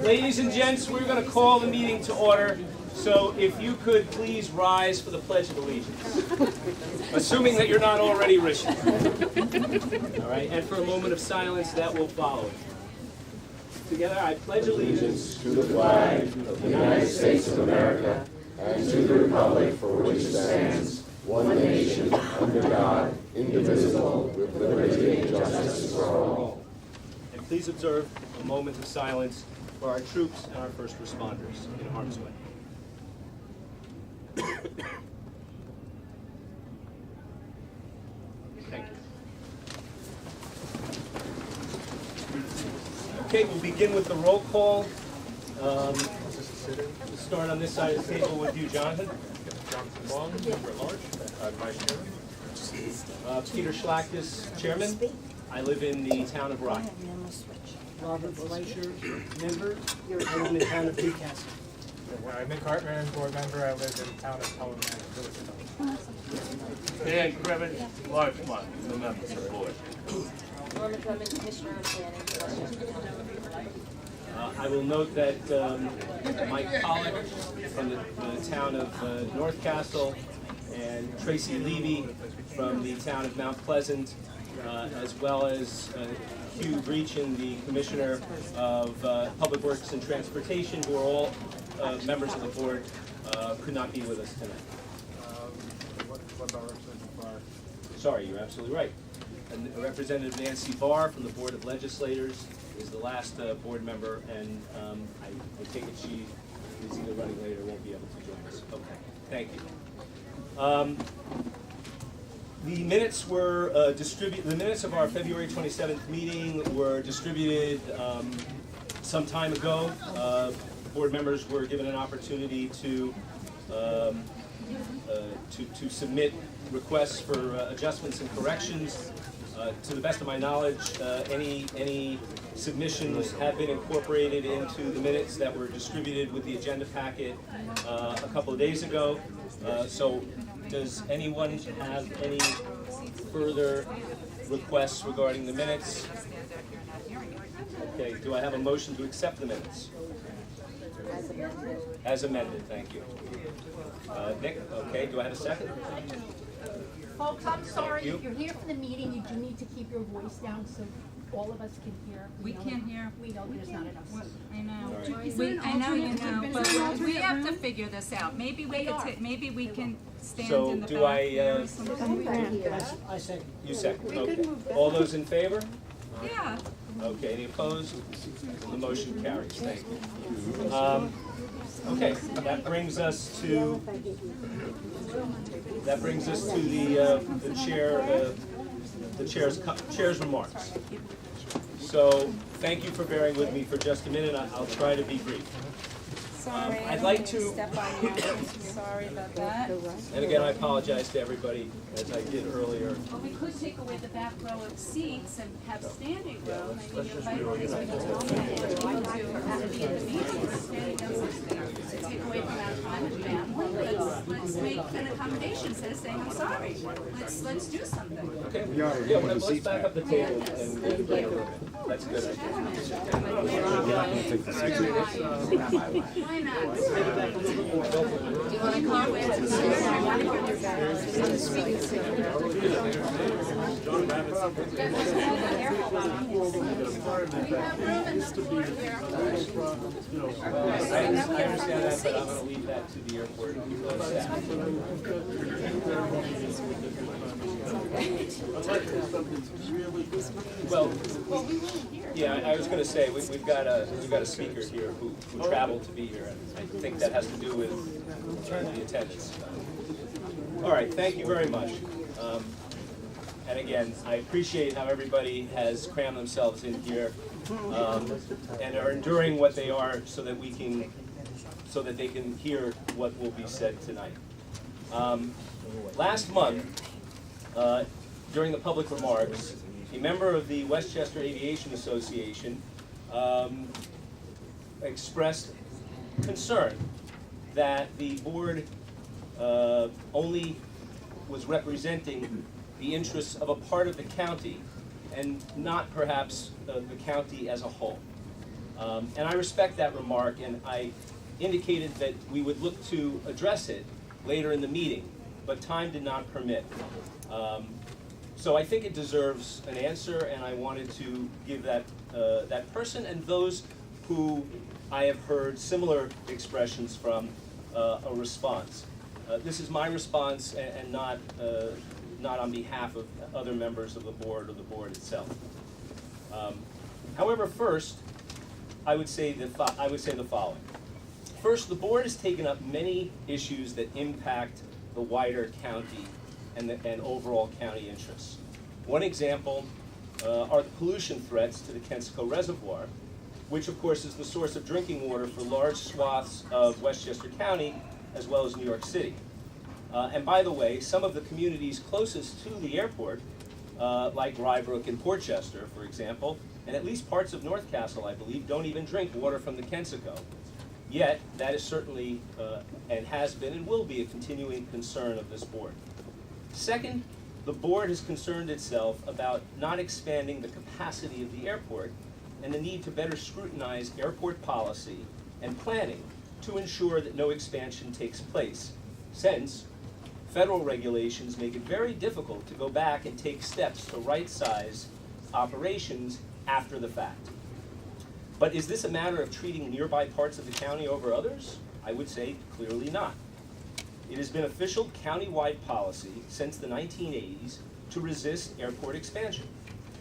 Ladies and gents, we're going to call the meeting to order. So if you could please rise for the Pledge of Allegiance, assuming that you're not already risen. All right, and for a moment of silence that will follow. Together, I pledge allegiance to the flag of the United States of America and to the republic for which it stands, one nation, under God, indivisible, with liberty and justice for all. And please observe a moment of silence for our troops and our first responders in harm's way. Thank you. Okay, we'll begin with the roll call. We'll start on this side of the table with you, Jonathan. Jonathan Long, member at large, Vice Chairman. Peter Schlachtis, Chairman. I live in the town of Rockland. Robert Fleischer, member. I live in the town of Newcastle. I'm Mick Hartman, board member. I live in the town of Pelham, Village of Dan Krebin, Larchmont, the members of the board. Norma Drummond, Commissioner of Planning. I will note that Mike Pollock from the town of North Castle and Tracy Levy from the town of Mount Pleasant, as well as Hugh Breachin, the Commissioner of Public Works and Transportation, who are all members of the board, could not be with us tonight. What about Representative Barr? Sorry, you're absolutely right. And Representative Nancy Barr from the Board of Legislators is the last board member, and I take it she is either running late or won't be able to join us. Okay, thank you. The minutes were distributed. The minutes of our February 27th meeting were distributed some time ago. Board members were given an opportunity to submit requests for adjustments and corrections. To the best of my knowledge, any submissions have been incorporated into the minutes that were distributed with the agenda packet a couple of days ago. So does anyone have any further requests regarding the minutes? Okay, do I have a motion to accept the minutes? As amended, thank you. Nick, okay, do I have a second? Folks, I'm sorry, you. if you're here for the meeting, you do need to keep your voice down so all of us can hear. We can't hear. We know there's not enough. I know. All right. I know you know, but we have to figure this out. Maybe we could maybe we can stand So in the do back. I, there or something. I second. You second, okay. All those in favor? Yeah. Okay, any opposed? The motion carries, thank you. Okay, that brings us to the chair's remarks. So, thank you for bearing with me for just a minute. I'll try to be brief. Sorry. I'd like to, Step on you. Sorry about that. and again, I apologize to everybody, as I did earlier. Well, we could take away the back row of seats and have standing room. I mean, you invite all these people to be at the meeting, standing down to take away from our time and family. Let's make an accommodation instead of saying, I'm sorry. Let's do something. Okay, yeah, well, let's back up the table and bring a room in. That's a good idea. Why not? Do you want to call away to the I understand that, but I'm going to leave that to the airport staff. Well, yeah, I was going to say we've got a speaker here who traveled to be here, and I think that has to do with the attendance. All right, thank you very much. And again, I appreciate how everybody has crammed themselves in here and are enduring what they are so that they can hear what will be said tonight. Last month, during the public remarks, a member of the Westchester Aviation Association expressed concern that the board only was representing the interests of a part of the county and not perhaps the county as a whole. And I respect that remark, and I indicated that we would look to address it later in the meeting, but time did not permit. So I think it deserves an answer, and I wanted to give that person and those who I have heard similar expressions from a response. This is my response, and not on behalf of other members of the board or the board itself. However, first, I would say the following. First, the board has taken up many issues that impact the wider county and overall county interests. One example are the pollution threats to the Kensico Reservoir, which of course is the source of drinking water for large swaths of Westchester County as well as New York City. And by the way, some of the communities closest to the airport, like Rye Brook and Portchester, for example, and at least parts of North Castle, I believe, don't even drink water from the Kensico. Yet, that is certainly, and has been and will be, a continuing concern of this board. Second, the board has concerned itself about not expanding the capacity of the airport and the need to better scrutinize airport policy and planning to ensure that no expansion takes place, since federal regulations make it very difficult to go back and take steps to right-size operations after the fact. But is this a matter of treating nearby parts of the county over others? I would say clearly not. It has been official county-wide policy since the 1980s to resist airport expansion.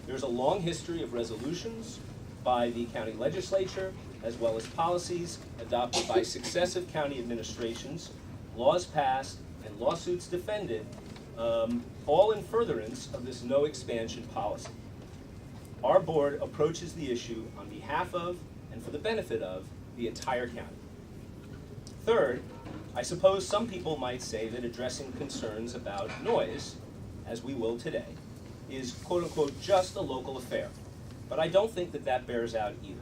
There's a long history of resolutions by the county legislature, as well as policies adopted by successive county administrations, laws passed, and lawsuits defended, all in furtherance of this no expansion policy. Our board approaches the issue on behalf of and for the benefit of the entire county. Third, I suppose some people might say that addressing concerns about noise, as we will today, is quote-unquote just a local affair. But I don't think that that bears out either.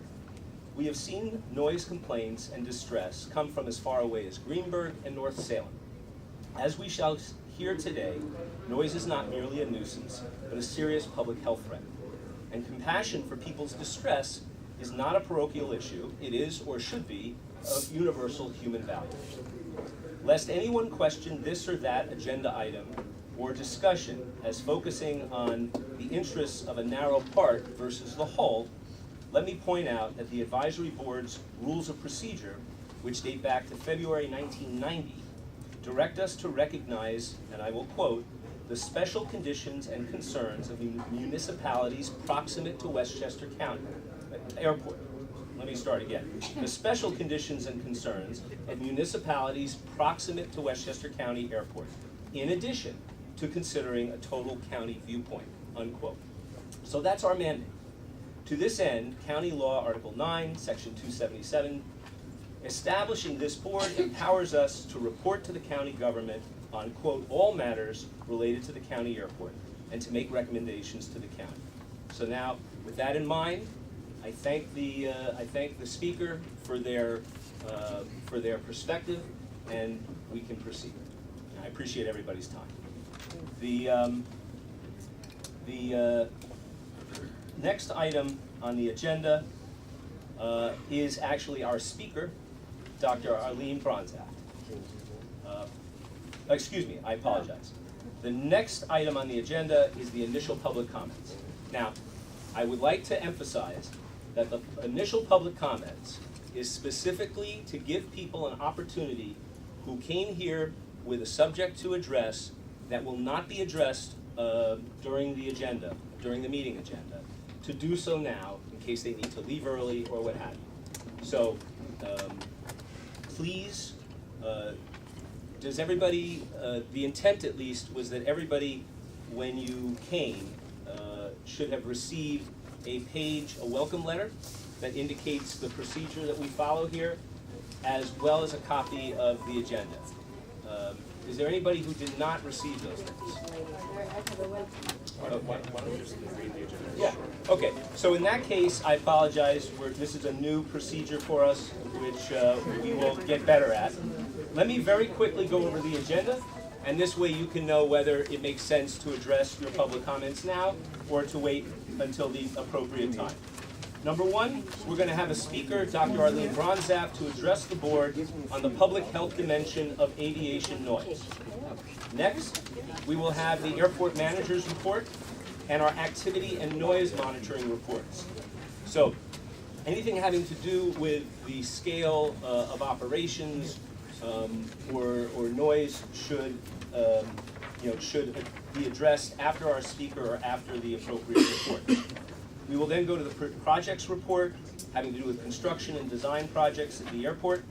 We have seen noise complaints and distress come from as far away as Greenburgh and North Salem. As we shall hear today, noise is not merely a nuisance, but a serious public health threat. And compassion for people's distress is not a parochial issue. It is, or should be, of universal human value. Lest anyone question this or that agenda item or discussion as focusing on the interests of a narrow part versus the whole, let me point out that the advisory board's rules of procedure, which date back to February 1990, direct us to recognize, and I will quote, the special conditions and concerns of municipalities proximate to Westchester County Airport. Let me start again. The special conditions and concerns of municipalities proximate to Westchester County Airport, in addition to considering a total county viewpoint, unquote. So that's our mandate. To this end, County Law Article 9, Section 277, establishing this board empowers us to report to the county government on, quote, all matters related to the county airport and to make recommendations to the county. So now, with that in mind, I thank the speaker for their perspective, and we can proceed. And I appreciate everybody's time. The next item on the agenda is actually our speaker, Dr. Arlene Bronzaft. Excuse me, I apologize. The next item on the agenda is the initial public comments. Now, I would like to emphasize that the initial public comments is specifically to give people an opportunity who came here with a subject to address that will not be addressed during the meeting agenda, to do so now in case they need to leave early or what have you. So, please, does everybody, the intent at least was that everybody, when you came, should have received a welcome letter that indicates the procedure that we follow here, as well as a copy of the agenda. Is there anybody who did not receive those things? Why don't you just read the agenda? Yeah, okay. So in that case, I apologize. This is a new procedure for us, which we will get better at. Let me very quickly go over the agenda, and this way you can know whether it makes sense to address your public comments now or to wait until the appropriate time. Number one, we're going to have a speaker, Dr. Arlene Bronzap, to address the board on the public health dimension of aviation noise. Next, we will have the airport manager's report and our activity and noise monitoring reports. So, anything having to do with the scale of operations or noise should be addressed after our speaker or after the appropriate report. We will then go to the projects report having to do with construction and design projects at the airport.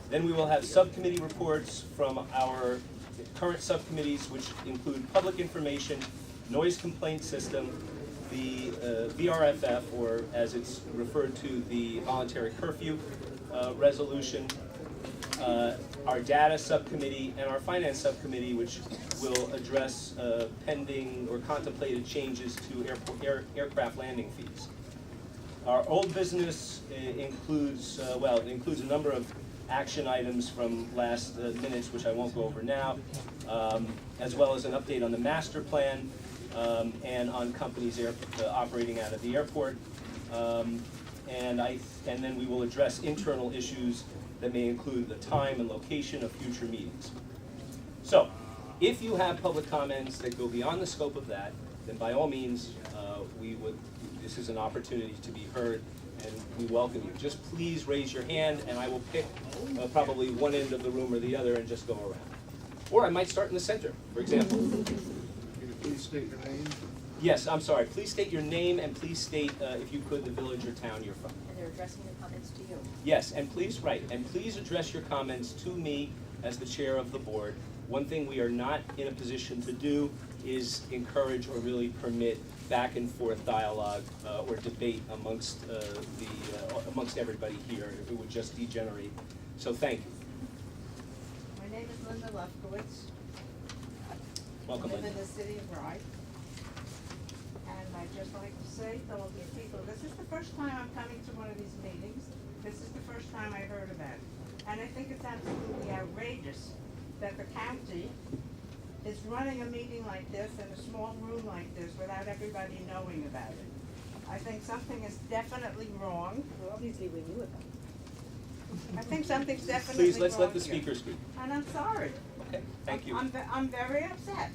Then we will have subcommittee reports from our current subcommittees, which include public information, noise complaint system, the VRFF, or as it's referred to, the voluntary curfew resolution, our data subcommittee, and our finance subcommittee, which will address pending or contemplated changes to aircraft landing fees. Our old business includes a number of action items from last minutes, which I won't go over now, as well as an update on the master plan and on companies operating out of the airport. And then we will address internal issues that may include the time and location of future meetings. So, if you have public comments that go beyond the scope of that, then by all means, this is an opportunity to be heard, and we welcome you. Just please raise your hand, and I will pick probably one end of the room or the other and just go around. Or I might start in the center, for example. Please state your name. Yes, I'm sorry. Please state your name, and please state, if you could, the village or town you're from. And they're addressing the comments to you. Yes, and please address your comments to me as the chair of the board. One thing we are not in a position to do is encourage or really permit back and forth dialogue or debate amongst everybody here. It would just degenerate. So thank you. My name is Linda Lefkowitz. Welcome, I live Linda. in the city of Rye. And I'd just like to say to all the people, this is the first time I'm coming to one of these meetings. This is the first time I heard about it. And I think it's absolutely outrageous that the county is running a meeting like this in a small room like this without everybody knowing about it. I think something is definitely wrong. Well, obviously we knew about it. I think something's definitely wrong Please, let's let the here. speaker speak. And I'm sorry. Okay, thank you. I'm very upset.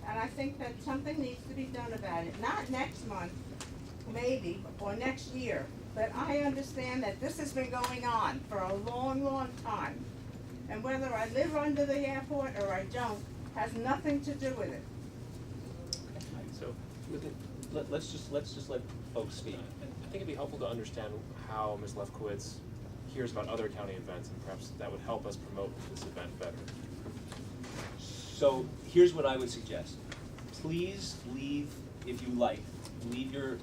And I think that something needs to be done about it. Not next month, maybe, or next year. But I understand that this has been going on for a long, long time. And whether I live under the airport or I don't, has nothing to do with it. So, let's just let folks speak. I think it'd be helpful to understand how Ms. Lefkowitz hears about other county events, and perhaps that would help us promote this event better. So here's what I would suggest. Please leave, if you like, leave your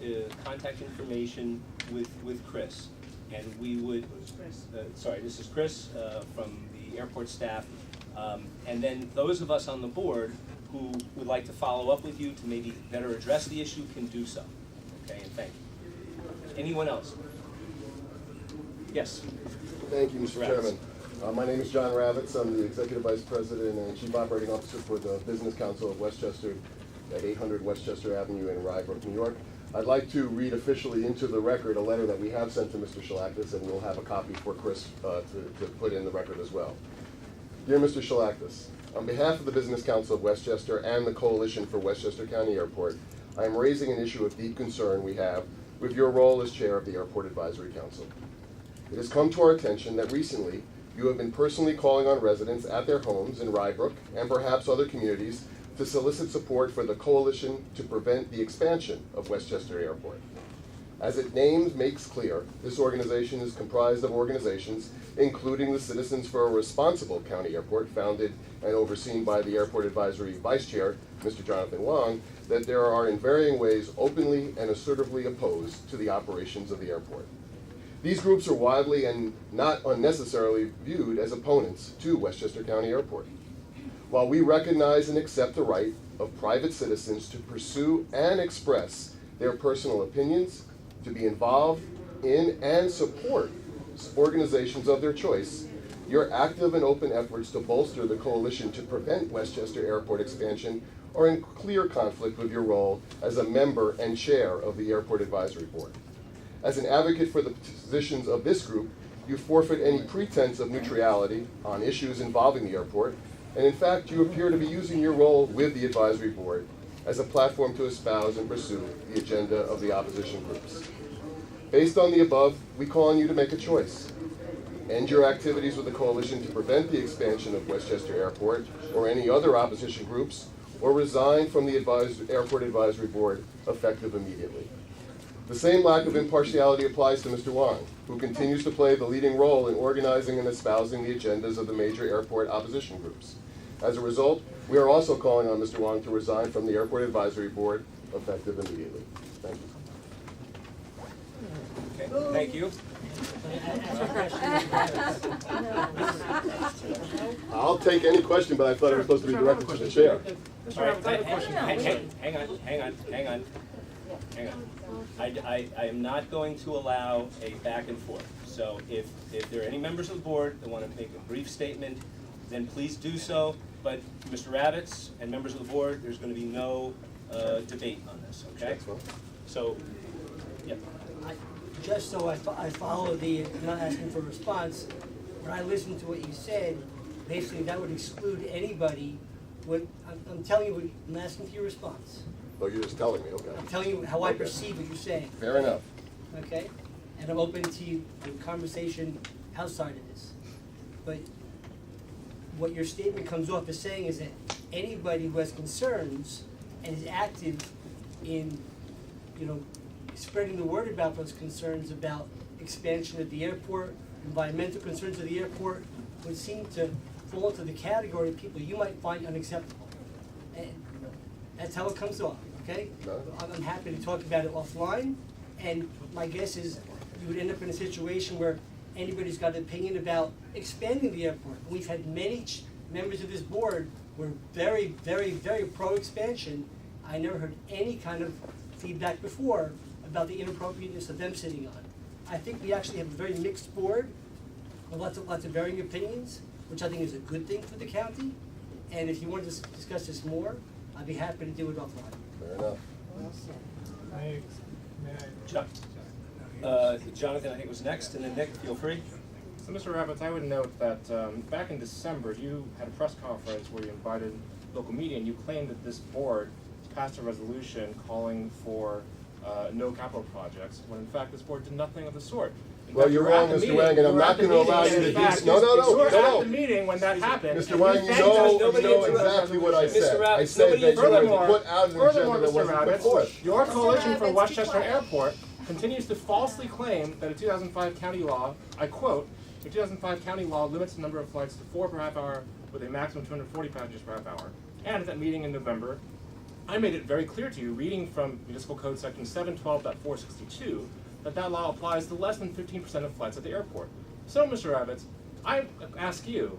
contact information with Chris. And we would, this is Chris from the airport staff. And then those of us on the board who would like to follow up with you to maybe better address the issue can do so. Okay, and thank you. Anyone else? Yes. Thank you, Mr. Chairman. My name is John Ravitz. I'm the Executive Vice President and Chief Operating Officer for the Business Council of Westchester at 800 Westchester Avenue in Rye Brook, New York. I'd like to read officially into the record a letter that we have sent to Mr. Shalakis, and we'll have a copy for Chris to put in the record as well. Dear Mr. Shalakis, on behalf of the Business Council of Westchester and the Coalition for Westchester County Airport, I am raising an issue of deep concern we have with your role as chair of the Airport Advisory Council. It has come to our attention that recently you have been personally calling on residents at their homes in Rye Brook and perhaps other communities to solicit support for the Coalition to prevent the expansion of Westchester Airport. As its name makes clear, this organization is comprised of organizations, including the Citizens for a Responsible County Airport, founded and overseen by the Airport Advisory Vice Chair, Mr. Jonathan Wong, that there are in varying ways openly and assertively opposed to the operations of the airport. These groups are widely and not unnecessarily viewed as opponents to Westchester County Airport. While we recognize and accept the right of private citizens to pursue and express their personal opinions, to be involved in and support organizations of their choice, your active and open efforts to bolster the Coalition to prevent Westchester Airport expansion are in clear conflict with your role as a member and chair of the Airport Advisory Board. As an advocate for the positions of this group, you forfeit any pretense of neutrality on issues involving the airport, and in fact, you appear to be using your role with the advisory board as a platform to espouse and pursue the agenda of the opposition groups. Based on the above, we call on you to make a choice. End your activities with the coalition to prevent the expansion of Westchester Airport or any other opposition groups, or resign from the Airport Advisory Board effective immediately. The same lack of impartiality applies to Mr. Wang, who continues to play the leading role in organizing and espousing the agendas of the major airport opposition groups. As a result, we are also calling on Mr. Wang to resign from the Airport Advisory Board effective immediately. Thank you. Okay, thank you. I'll take any question, but I thought it was supposed to be directed to the chair. All right, hang on. I am not going to allow a back and forth. So if there are any members of the board that want to make a brief statement, then please do so. But Mr. Ravitz and members of the board, there's going to be no debate on this, okay? So, yeah. Just so I follow the, not asking for a response, when I listened to what you said, basically that would exclude anybody. I'm telling you, I'm asking for your response. Oh, you're just telling me, okay. I'm telling you how I perceive what you're saying, Fair enough. okay? And I'm open to the conversation outside of this. But what your statement comes off as saying is that anybody who has concerns and is active in, spreading the word about those concerns about expansion of the airport, environmental concerns of the airport, would seem to fall into the category of people you might find unacceptable. And that's how it comes off, okay? No. I'm happy to talk about it offline, and my guess is you would end up in a situation where anybody's got an opinion about expanding the airport. We've had many members of this board who are very, very, very pro-expansion. I never heard any kind of feedback before about the inappropriateness of them sitting on. I think we actually have a very mixed board with lots of varying opinions, which I think is a good thing for the county. And if you want to discuss this more, I'd be happy to do it offline. Fair enough. Jonathan, I think, was next, and then Nick, feel free. So, Mr. Ravitz, I would note that back in December, you had a press conference where you invited local media, and you claimed that this board passed a resolution calling for no capital projects, when in fact this board did nothing of the sort. Well, you're wrong, Mr. Wang, and I'm not going to allow you to do this. No. You were at the meeting when that happened. Mr. Wang, you know exactly what I said. I said that you were to put out an agenda that wasn't put forth. Your coalition for Westchester Airport continues to falsely claim that a 2005 county law, I quote, "The 2005 county law limits the number of flights to 4 per half hour with a maximum of 240 passengers per half hour." And at that meeting in November, I made it very clear to you, reading from Municipal Code Section 712.462, that law applies to less than 15% of flights at the airport. So, Mr. Ravitz, I ask you,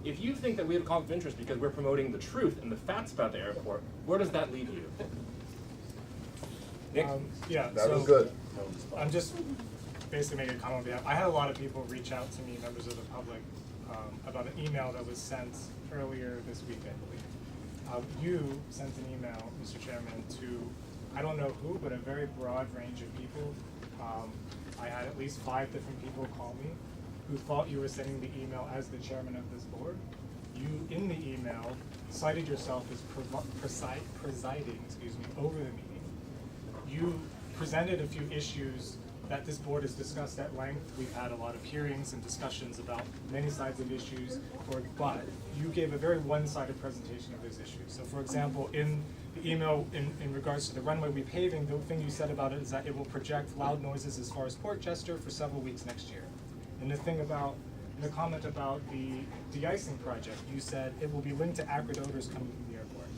if you think that we have a conflict of interest because we're promoting the truth and the facts about the airport, where does that leave you? Nick? That was good. I'm just basically making a comment on behalf. I had a lot of people reach out to me, members of the public, about an email that was sent earlier this week, I believe. You sent an email, Mr. Chairman, to, I don't know who, but a very broad range of people. I had at least 5 different people call me who thought you were sending the email as the chairman of this board. You, in the email, cited yourself as presiding over the meeting. You presented a few issues that this board has discussed at length. We've had a lot of hearings and discussions about many sides of issues, but you gave a very one-sided presentation of those issues. So, for example, in the email in regards to the runway repaving, the thing you said about it is that it will project loud noises as far as Port Chester for several weeks next year. And the comment about the de-icing project, you said it will be linked to acrid odors coming from the airport.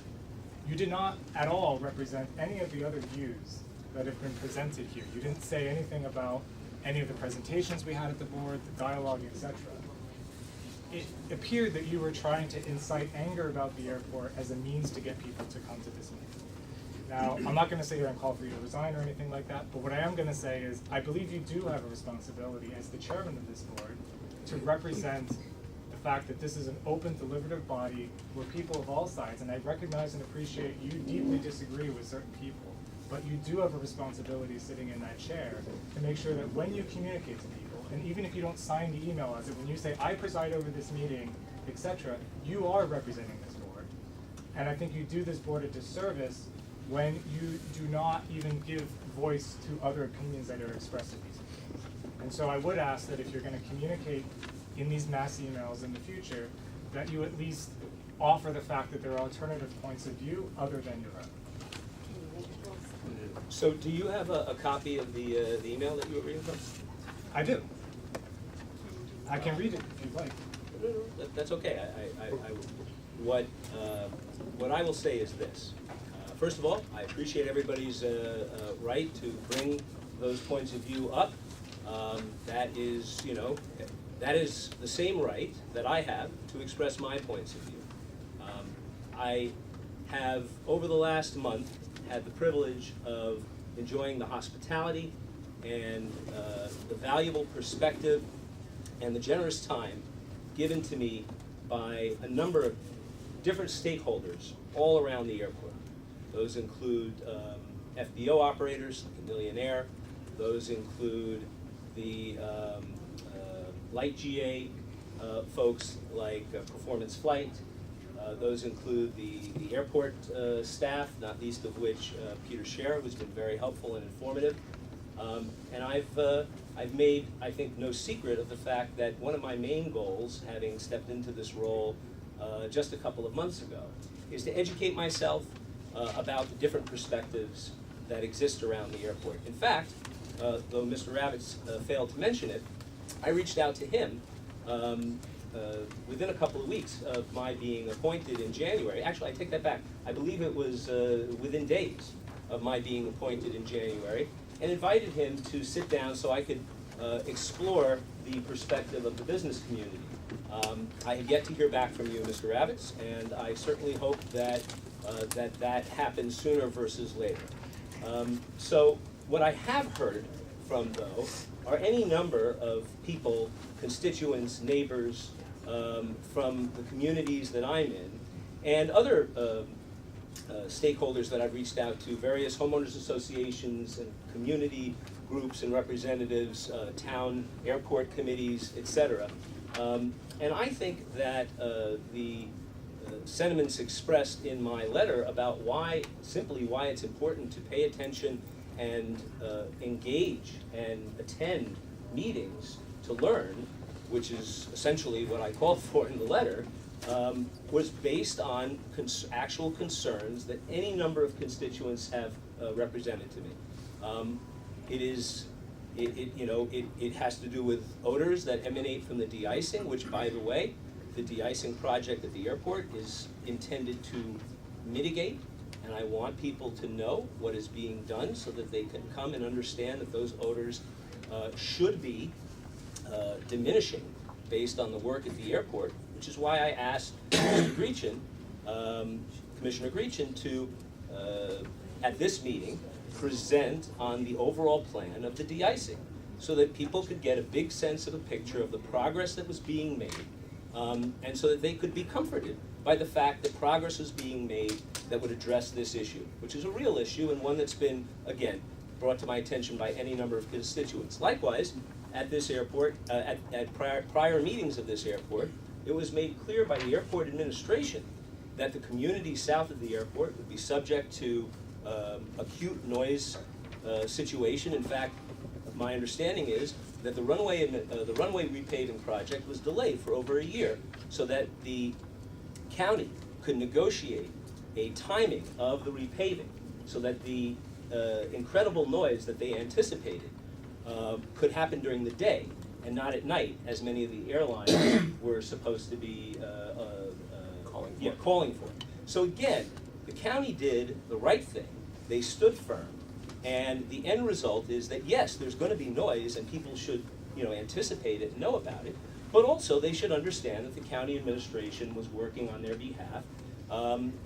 You did not at all represent any of the other views that have been presented here. You didn't say anything about any of the presentations we had at the board, the dialogue, etc. It appeared that you were trying to incite anger about the airport as a means to get people to come to this meeting. Now, I'm not going to sit here and call for you to resign or anything like that, but what I am going to say is I believe you do have a responsibility as the chairman of this board to represent the fact that this is an open deliberative body where people of all sides, and I recognize and appreciate you deeply disagree with certain people, but you do have a responsibility sitting in that chair to make sure that when you communicate to people, and even if you don't sign the email as it, when you say, I preside over this meeting, etc., you are representing this board. And I think you do this board a disservice when you do not even give voice to other opinions that are expressed in these meetings. And so I would ask that if you're going to communicate in these mass emails in the future, that you at least offer the fact that there are alternative points of view other than your own. So do you have a copy of the email that you were reading from? I do. I can read it if you'd like. That's okay. What I will say is this. First of all, I appreciate everybody's right to bring those points of view up. That is, that is the same right that I have to express my points of view. I have, over the last month, had the privilege of enjoying the hospitality and the valuable perspective and the generous time given to me by a number of different stakeholders all around the airport. Those include FBO operators, like a Millionaire. Those include the light GA folks like Performance Flight. Those include the airport staff, not least of which Peter Scherer, who's been very helpful and informative. And I've made, I think, no secret of the fact that one of my main goals, having stepped into this role just a couple of months ago, is to educate myself about the different perspectives that exist around the airport. In fact, though Mr. Ravitz failed to mention it, I reached out to him within a couple of weeks of my being appointed in January. Actually, I take that back. I believe it was within days of my being appointed in January, and invited him to sit down so I could explore the perspective of the business community. I have yet to hear back from you, Mr. Ravitz, and I certainly hope that that happens sooner versus later. So what I have heard from, though, are any number of people, constituents, neighbors, from the communities that I'm in, and other stakeholders that I've reached out to, various homeowners associations and community groups and representatives, town airport committees, etc. And I think that the sentiments expressed in my letter about simply why it's important to pay attention and engage and attend meetings to learn, which is essentially what I called for in the letter, was based on actual concerns that any number of constituents have represented to me. It has to do with odors that emanate from the de-icing, which, by the way, the de-icing project at the airport is intended to mitigate, and I want people to know what is being done so that they can come and understand that those odors should be diminishing based on the work at the airport, which is why I asked Commissioner Greachin to, at this meeting, present on the overall plan of the de-icing so that people could get a big sense of a picture of the progress that was being made, and so that they could be comforted by the fact that progress was being made that would address this issue, which is a real issue and one that's been, again, brought to my attention by any number of constituents. Likewise, at this airport, at prior meetings of this airport, it was made clear by the airport administration that the community south of the airport would be subject to acute noise situation. In fact, my understanding is that the runway repaving project was delayed for over a year so that the county could negotiate a timing of the repaving so that the incredible noise that they anticipated could happen during the day and not at night, as many of the airlines were supposed to be calling for. So again, the county did the right thing. They stood firm, and the end result is that yes, there's going to be noise, and people should, anticipate it and know about it. But also, they should understand that the county administration was working on their behalf,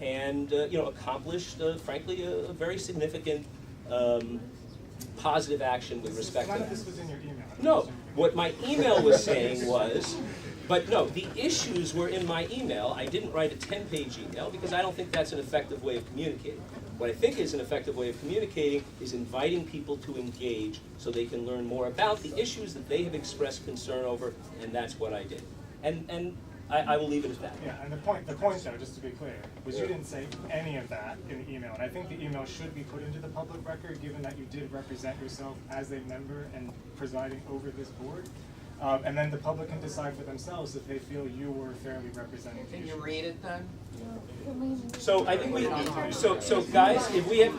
and accomplished, frankly, a very significant positive action with respect to None that. of this was in your email. No, what my email was saying was, But no, the issues were in my email. I didn't write a 10-page email because I don't think that's an effective way of communicating. What I think is an effective way of communicating is inviting people to engage so they can learn more about the issues that they have expressed concern over, and that's what I did. And I will leave it at that. Yeah, and the point though, just to be clear, was you didn't say any of that in the email, and I think the email should be put into the public record, given that you did represent yourself as a member and presiding over this board. And then the public can decide for themselves if they feel you were fairly representing the Can you issue. read it then? So I think so guys, if we have,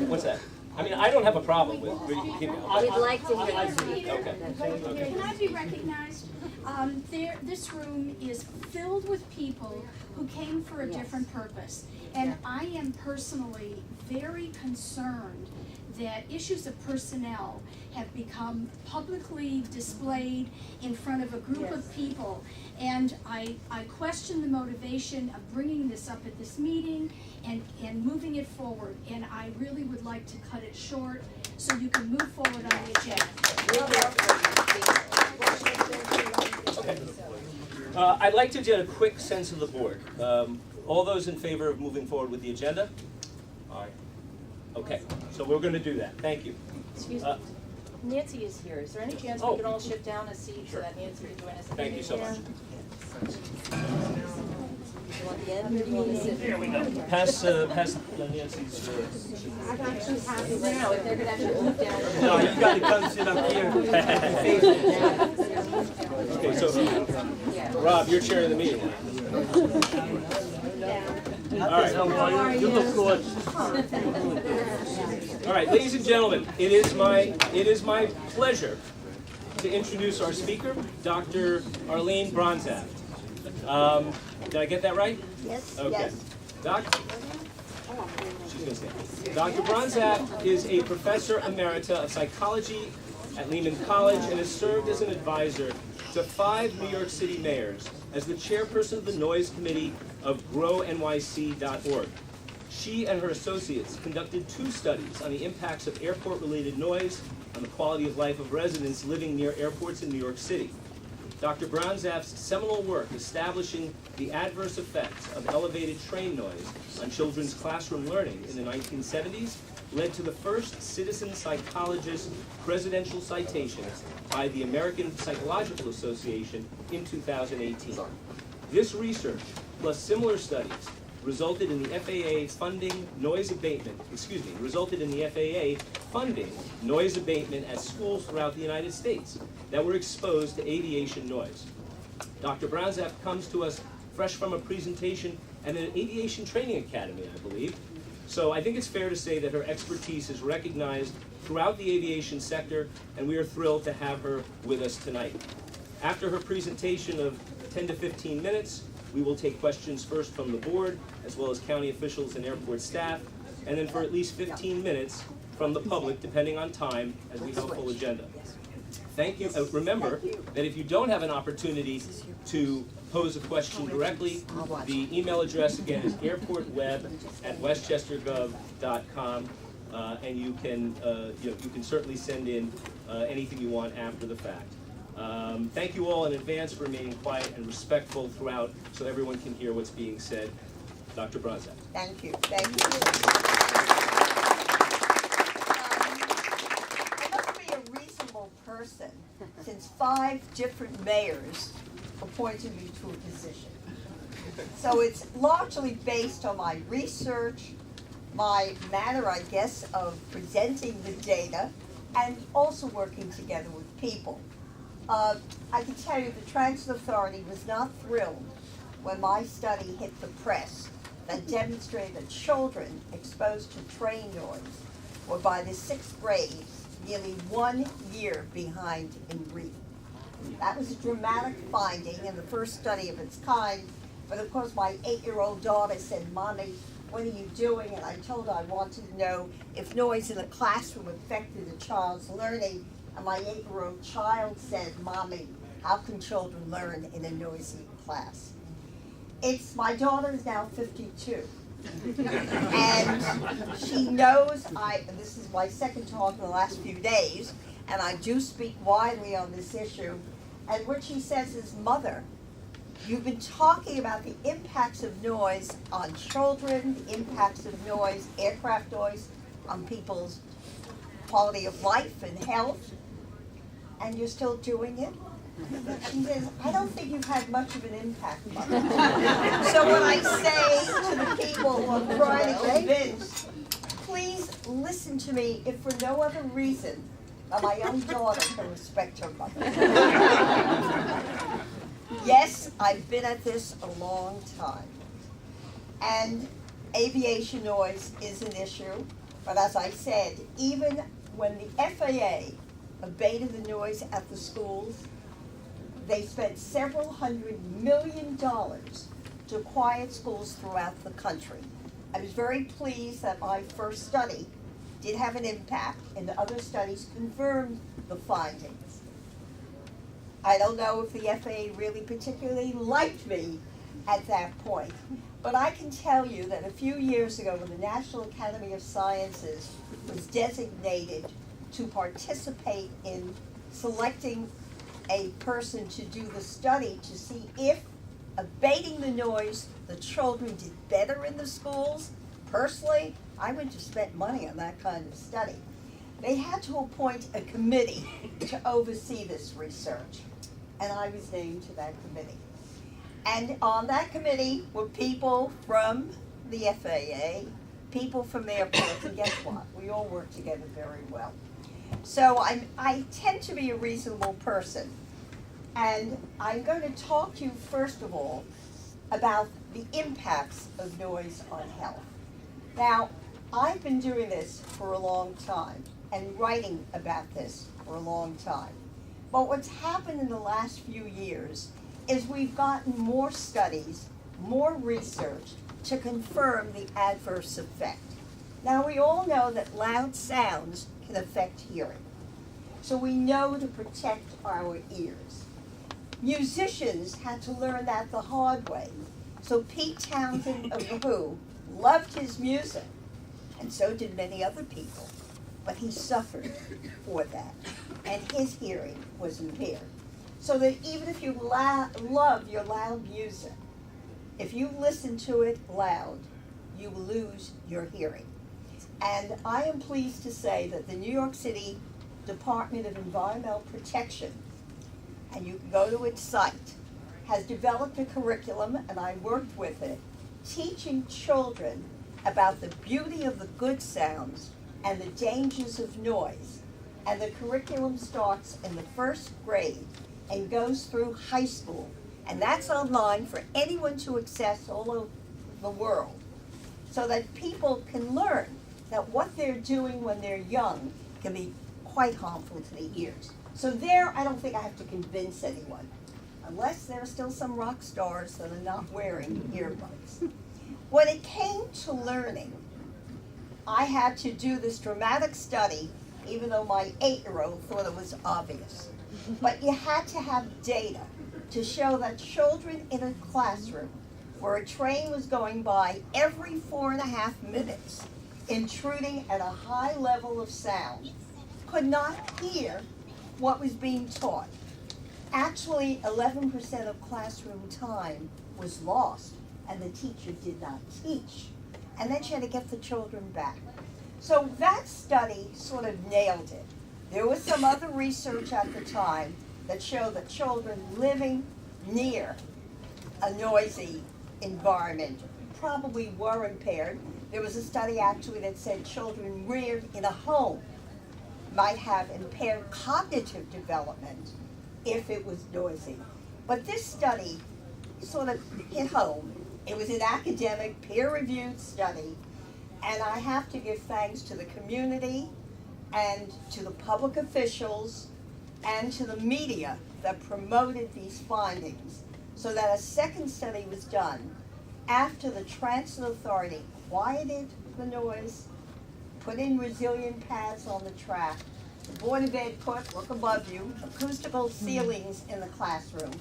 what's that? I mean, I don't have a problem with, We'd like to hear. okay. Can I be recognized? This room is filled with people who came for a different purpose. And I am personally very concerned that issues of personnel have become publicly displayed in front of a group of people. And I question the motivation of bringing this up at this meeting and moving it forward. And I really would like to cut it short so you can move forward on the agenda. Okay. I'd like to get a quick sense of the board. All those in favor of moving forward with the agenda? Aye. Okay, so we're going to do that. Thank you. Excuse me, Nancy is here. Is there any chance we could all shift down a seat so that Nancy can join us? Thank you so much. You want the end or do you want to sit? Here we go. Pass Nancy's. No, if they're gonna actually move down. No, you got to come sit up here. Okay, so Rob, you're chairing the meeting. All right. How are you? You look good. All right, ladies and gentlemen, it is my pleasure to introduce our speaker, Dr. Arlene Bronzaft. Did I get that right? Yes. Okay. Yes. She's gonna stand. Dr. Bronzaft is a professor emerita of psychology at Lehman College and has served as an advisor to 5 New York City mayors as the chairperson of the Noise Committee of GrowNYC.org. She and her associates conducted 2 studies on the impacts of airport-related noise on the quality of life of residents living near airports in New York City. Dr. Bronzaft's seminal work establishing the adverse effects of elevated train noise on children's classroom learning in the 1970s led to the first citizen psychologist presidential citation by the American Psychological Association in 2018. This research, plus similar studies, resulted in the FAA funding noise abatement at schools throughout the United States that were exposed to aviation noise. Dr. Bronzaft comes to us fresh from a presentation at an aviation training academy, I believe. So I think it's fair to say that her expertise is recognized throughout the aviation sector, and we are thrilled to have her with us tonight. After her presentation of 10 to 15 minutes, we will take questions first from the board, as well as county officials and airport staff, and then for at least 15 minutes from the public, depending on time, as we have a full agenda. Thank you. Remember that if you don't have an opportunity to pose a question directly, the email address again is airportweb@westchestergov.com, and you can certainly send in anything you want after the fact. Thank you all in advance for remaining quiet and respectful throughout, so everyone can hear what's being said. Dr. Bronzaft. Thank you. Thank you. I must be a reasonable person since 5 different mayors appointed me to a position. So it's largely based on my research, my manner, I guess, of presenting the data, and also working together with people. I can tell you the Transit Authority was not thrilled when my study hit the press that demonstrated that children exposed to train noise were by the 6th grade nearly 1 year behind in reading. That was a dramatic finding and the first study of its kind, but of course my 8-year-old daughter said, "Mommy, what are you doing?" And I told her I wanted to know if noise in the classroom affected the child's learning. And my 8-year-old child said, "Mommy, how can children learn in a noisy class?" My daughter is now 52. And she knows this is my second talk in the last few days, and I do speak widely on this issue. And what she says is, "Mother, You've been talking about the impacts of noise on children, the impacts of noise, aircraft noise, on people's quality of life and health, and you're still doing it? She says, I don't think you've had much of an impact, Mother. So what I say to the people who I'm trying to convince, please listen to me if for no other reason than my young daughter can respect her mother. Yes, I've been at this a long time. And aviation noise is an issue, but as I said, even when the FAA abated the noise at the schools, they spent several $100 million to quiet schools throughout the country. I was very pleased that my first study did have an impact, and the other studies confirmed the findings. I don't know if the FAA really particularly liked me at that point, but I can tell you that a few years ago when the National Academy of Sciences was designated to participate in selecting a person to do the study to see if abating the noise, the children did better in the schools. Personally, I wouldn't have spent money on that kind of study. They had to appoint a committee to oversee this research, and I was named to that committee. And on that committee were people from the FAA, people from airports, and guess what? We all work together very well. So I tend to be a reasonable person. And I'm going to talk to you first of all about the impacts of noise on health. Now, I've been doing this for a long time and writing about this for a long time. But what's happened in the last few years is we've gotten more studies, more research to confirm the adverse effect. Now, we all know that loud sounds can affect hearing. So we know to protect our ears. Musicians had to learn that the hard way. So Pete Townsend of The Who loved his music, and so did many other people. But he suffered for that, and his hearing was impaired. So that even if you love your loud music, if you listen to it loud, you will lose your hearing. And I am pleased to say that the New York City Department of Environmental Protection, and you can go to its site, has developed a curriculum, and I worked with it, teaching children about the beauty of the good sounds and the dangers of noise. And the curriculum starts in the first grade and goes through high school. And that's online for anyone to access all over the world, so that people can learn that what they're doing when they're young can be quite harmful to the ears. So there, I don't think I have to convince anyone, unless there are still some rock stars that are not wearing earbuds. When it came to learning, I had to do this dramatic study, even though my 8-year-old thought it was obvious. But you had to have data to show that children in a classroom where a train was going by every 4.5 minutes, intruding at a high level of sound, could not hear what was being taught. Actually, 11% of classroom time was lost, and the teacher did not teach. And then she had to get the children back. So that study sort of nailed it. There was some other research at the time that showed that children living near a noisy environment probably were impaired. There was a study actually that said children reared in a home might have impaired cognitive development if it was noisy. But this study sort of hit home. It was an academic, peer-reviewed study, and I have to give thanks to the community and to the public officials and to the media that promoted these findings, so that a second study was done after the Transit Authority quieted the noise, put in resilient pads on the track. The Board of Ed put, look above you, acoustical ceilings in the classroom.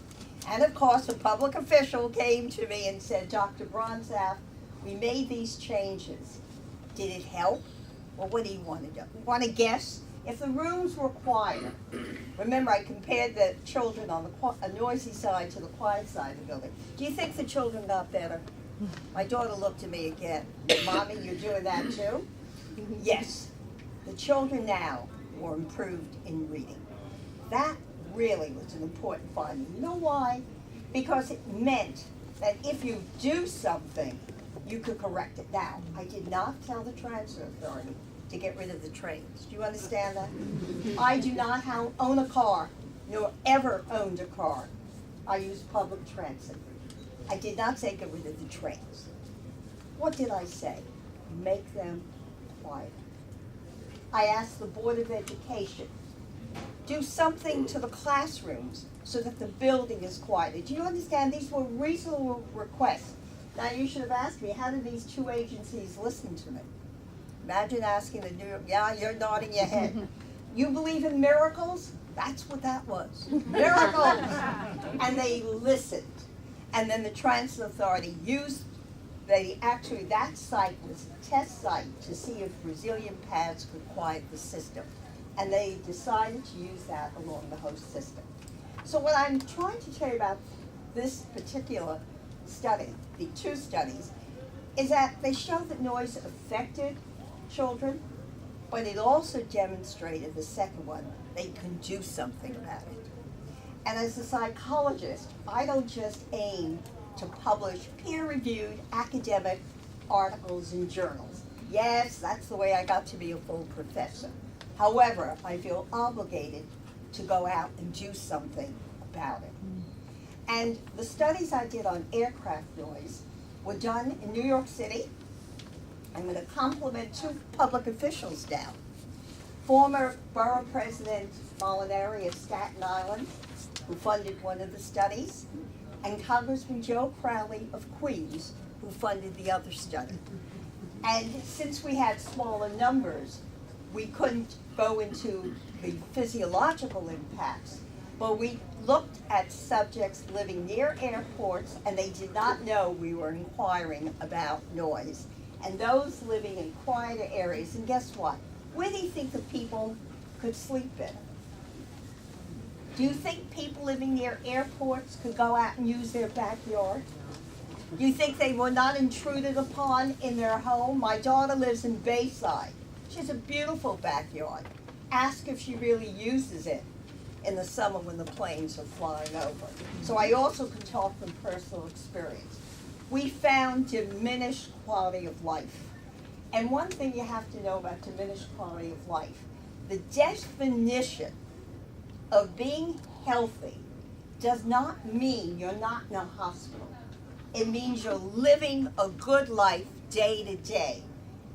And of course, a public official came to me and said, Dr. Bronzaf, we made these changes. Did it help? Well, what do you want to do? You want to guess? If the rooms were quiet, remember I compared the children on the noisy side to the quiet side of the building. Do you think the children got better? My daughter looked at me again. Mommy, you're doing that too? Yes. The children now were improved in reading. That really was an important finding. You know why? Because it meant that if you do something, you could correct it. Now, I did not tell the Transit Authority to get rid of the trains. Do you understand that? I do not own a car, nor ever owned a car. I use public transit. I did not say get rid of the trains. What did I say? Make them quiet. I asked the Board of Education, do something to the classrooms so that the building is quieter. Do you understand? These were reasonable requests. Now, you should have asked me, how did these two agencies listen to me? Imagine asking the New York, yeah, you're nodding your head. You believe in miracles? That's what that was. Miracles! And they listened. And then the Transit Authority used, that site was a test site to see if Brazilian pads could quiet the system. And they decided to use that along the host system. So what I'm trying to tell you about this particular study, the two studies, is that they show that noise affected children, but it also demonstrated, the second one, they can do something about it. And as a psychologist, I don't just aim to publish peer-reviewed academic articles in journals. Yes, that's the way I got to be a full professor. However, I feel obligated to go out and do something about it. And the studies I did on aircraft noise were done in New York City. I'm going to compliment two public officials now. Former Borough President Molinari of Staten Island, who funded one of the studies, and Congressman Joe Crowley of Queens, who funded the other study. And since we had smaller numbers, we couldn't go into the physiological impacts, but we looked at subjects living near airports, and they did not know we were inquiring about noise. And those living in quieter areas, and guess what? Where do you think the people could sleep in? Do you think people living near airports could go out and use their backyard? Do you think they were not intruded upon in their home? My daughter lives in Bayside. She has a beautiful backyard. Ask if she really uses it in the summer when the planes are flying over. So I also can talk from personal experience. We found diminished quality of life. And one thing you have to know about diminished quality of life, the definition of being healthy does not mean you're not in a hospital. It means you're living a good life day to day.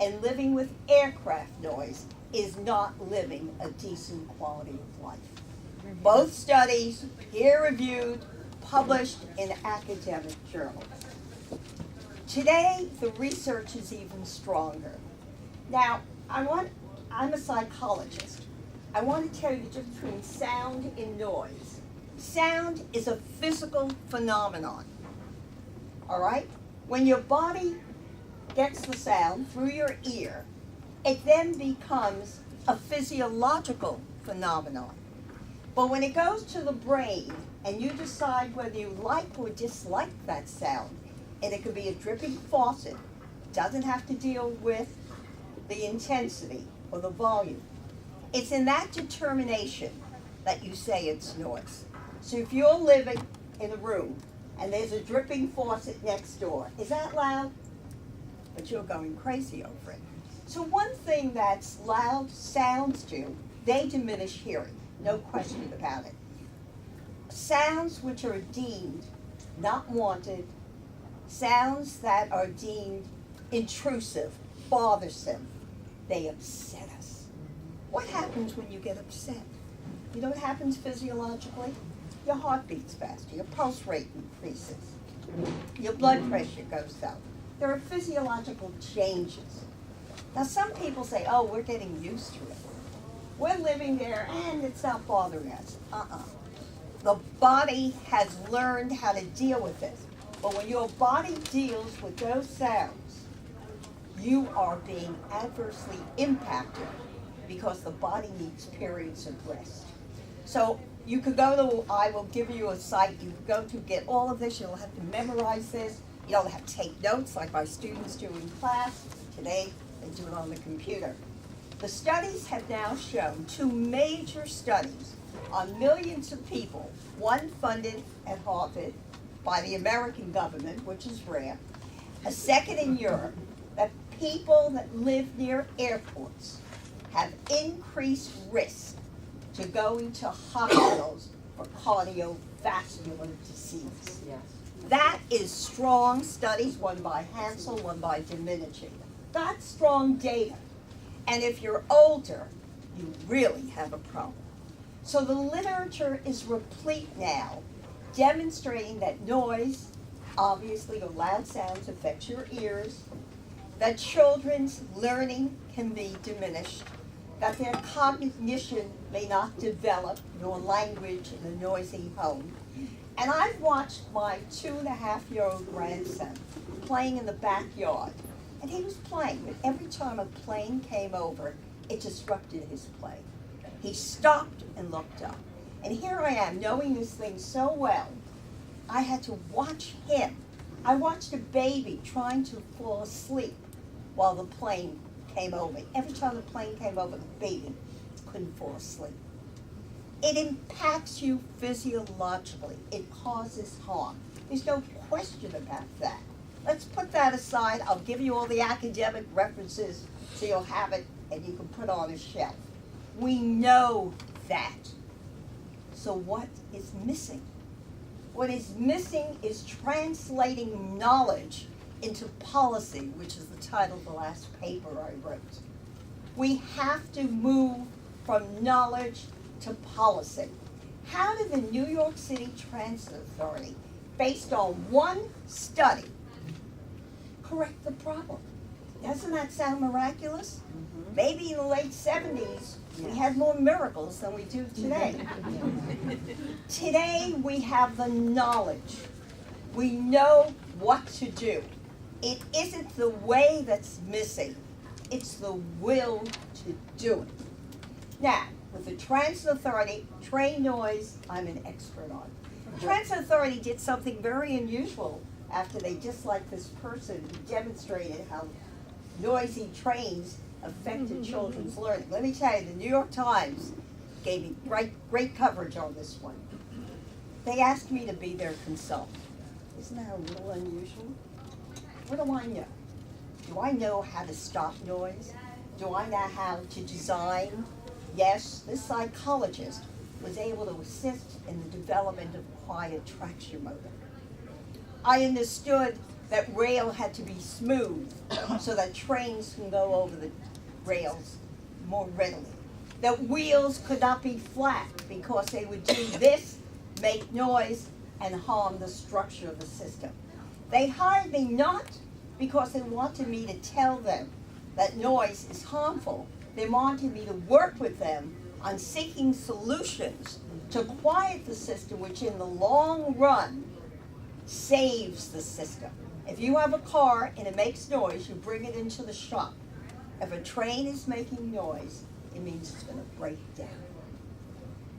And living with aircraft noise is not living a decent quality of life. Both studies, peer-reviewed, published in academic journals. Today, the research is even stronger. Now, I'm a psychologist. I want to tell you the difference between sound and noise. Sound is a physical phenomenon, all right? When your body gets the sound through your ear, it then becomes a physiological phenomenon. But when it goes to the brain and you decide whether you like or dislike that sound, and it could be a dripping faucet, doesn't have to deal with the intensity or the volume. It's in that determination that you say it's noise. So if you're living in a room and there's a dripping faucet next door, is that loud? But you're going crazy over it. So one thing that's loud sounds do, they diminish hearing, no question about it. Sounds which are deemed not wanted, sounds that are deemed intrusive, bothersome, they upset us. What happens when you get upset? You know what happens physiologically? Your heart beats faster, your pulse rate increases, your blood pressure goes up. There are physiological changes. Now some people say, oh, we're getting used to it. We're living there and it's not bothering us. The body has learned how to deal with it. But when your body deals with those sounds, you are being adversely impacted because the body needs periods of rest. So you could go to, I will give you a site, you could go to get all of this, you'll have to memorize this. You don't have to take notes like my students do in class. Today, they do it on the computer. The studies have now shown, 2 major studies on millions of people, one funded at Harvard by the American government, which is rare, a second in Europe, that people that live near airports have increased risk to going to hospitals for cardiovascular disease. Yes. That is strong studies, one by Hansel, one by Domenici. That's strong data. And if you're older, you really have a problem. So the literature is replete now, demonstrating that noise, obviously, or loud sounds affect your ears, that children's learning can be diminished, that their cognition may not develop, nor language in a noisy home. And I've watched my 2.5-year-old grandson playing in the backyard, and he was playing, but every time a plane came over, it disrupted his play. He stopped and looked up. And here I am, knowing this thing so well, I had to watch him. I watched a baby trying to fall asleep while the plane came over. Every time the plane came over, the baby couldn't fall asleep. It impacts you physiologically. It causes harm. There's no question about that. Let's put that aside. I'll give you all the academic references so you'll have it and you can put on a shelf. We know that. So what is missing? What is missing is translating knowledge into policy, which is the title of the last paper I wrote. We have to move from knowledge to policy. How did the New York City Transit Authority, based on one study, correct the problem? Doesn't that sound miraculous? Maybe in the late 70s, we had more miracles than we do today. Today, we have the knowledge. We know what to do. It isn't the way that's missing. It's the will to do it. Now, with the Transit Authority, train noise, I'm an expert on. The Transit Authority did something very unusual after they disliked this person who demonstrated how noisy trains affected children's learning. Let me tell you, the New York Times gave me great coverage on this one. They asked me to be their consultant. Isn't that a little unusual? What do I know? Do I know how to stop noise? Do I know how to design? Yes, this psychologist was able to assist in the development of quiet traction motor. I understood that rail had to be smooth so that trains can go over the rails more readily. That wheels could not be flat because they would do this, make noise, and harm the structure of the system. They hired me not because they wanted me to tell them that noise is harmful. They wanted me to work with them on seeking solutions to quiet the system, which in the long run saves the system. If you have a car and it makes noise, you bring it into the shop. If a train is making noise, it means it's going to break down.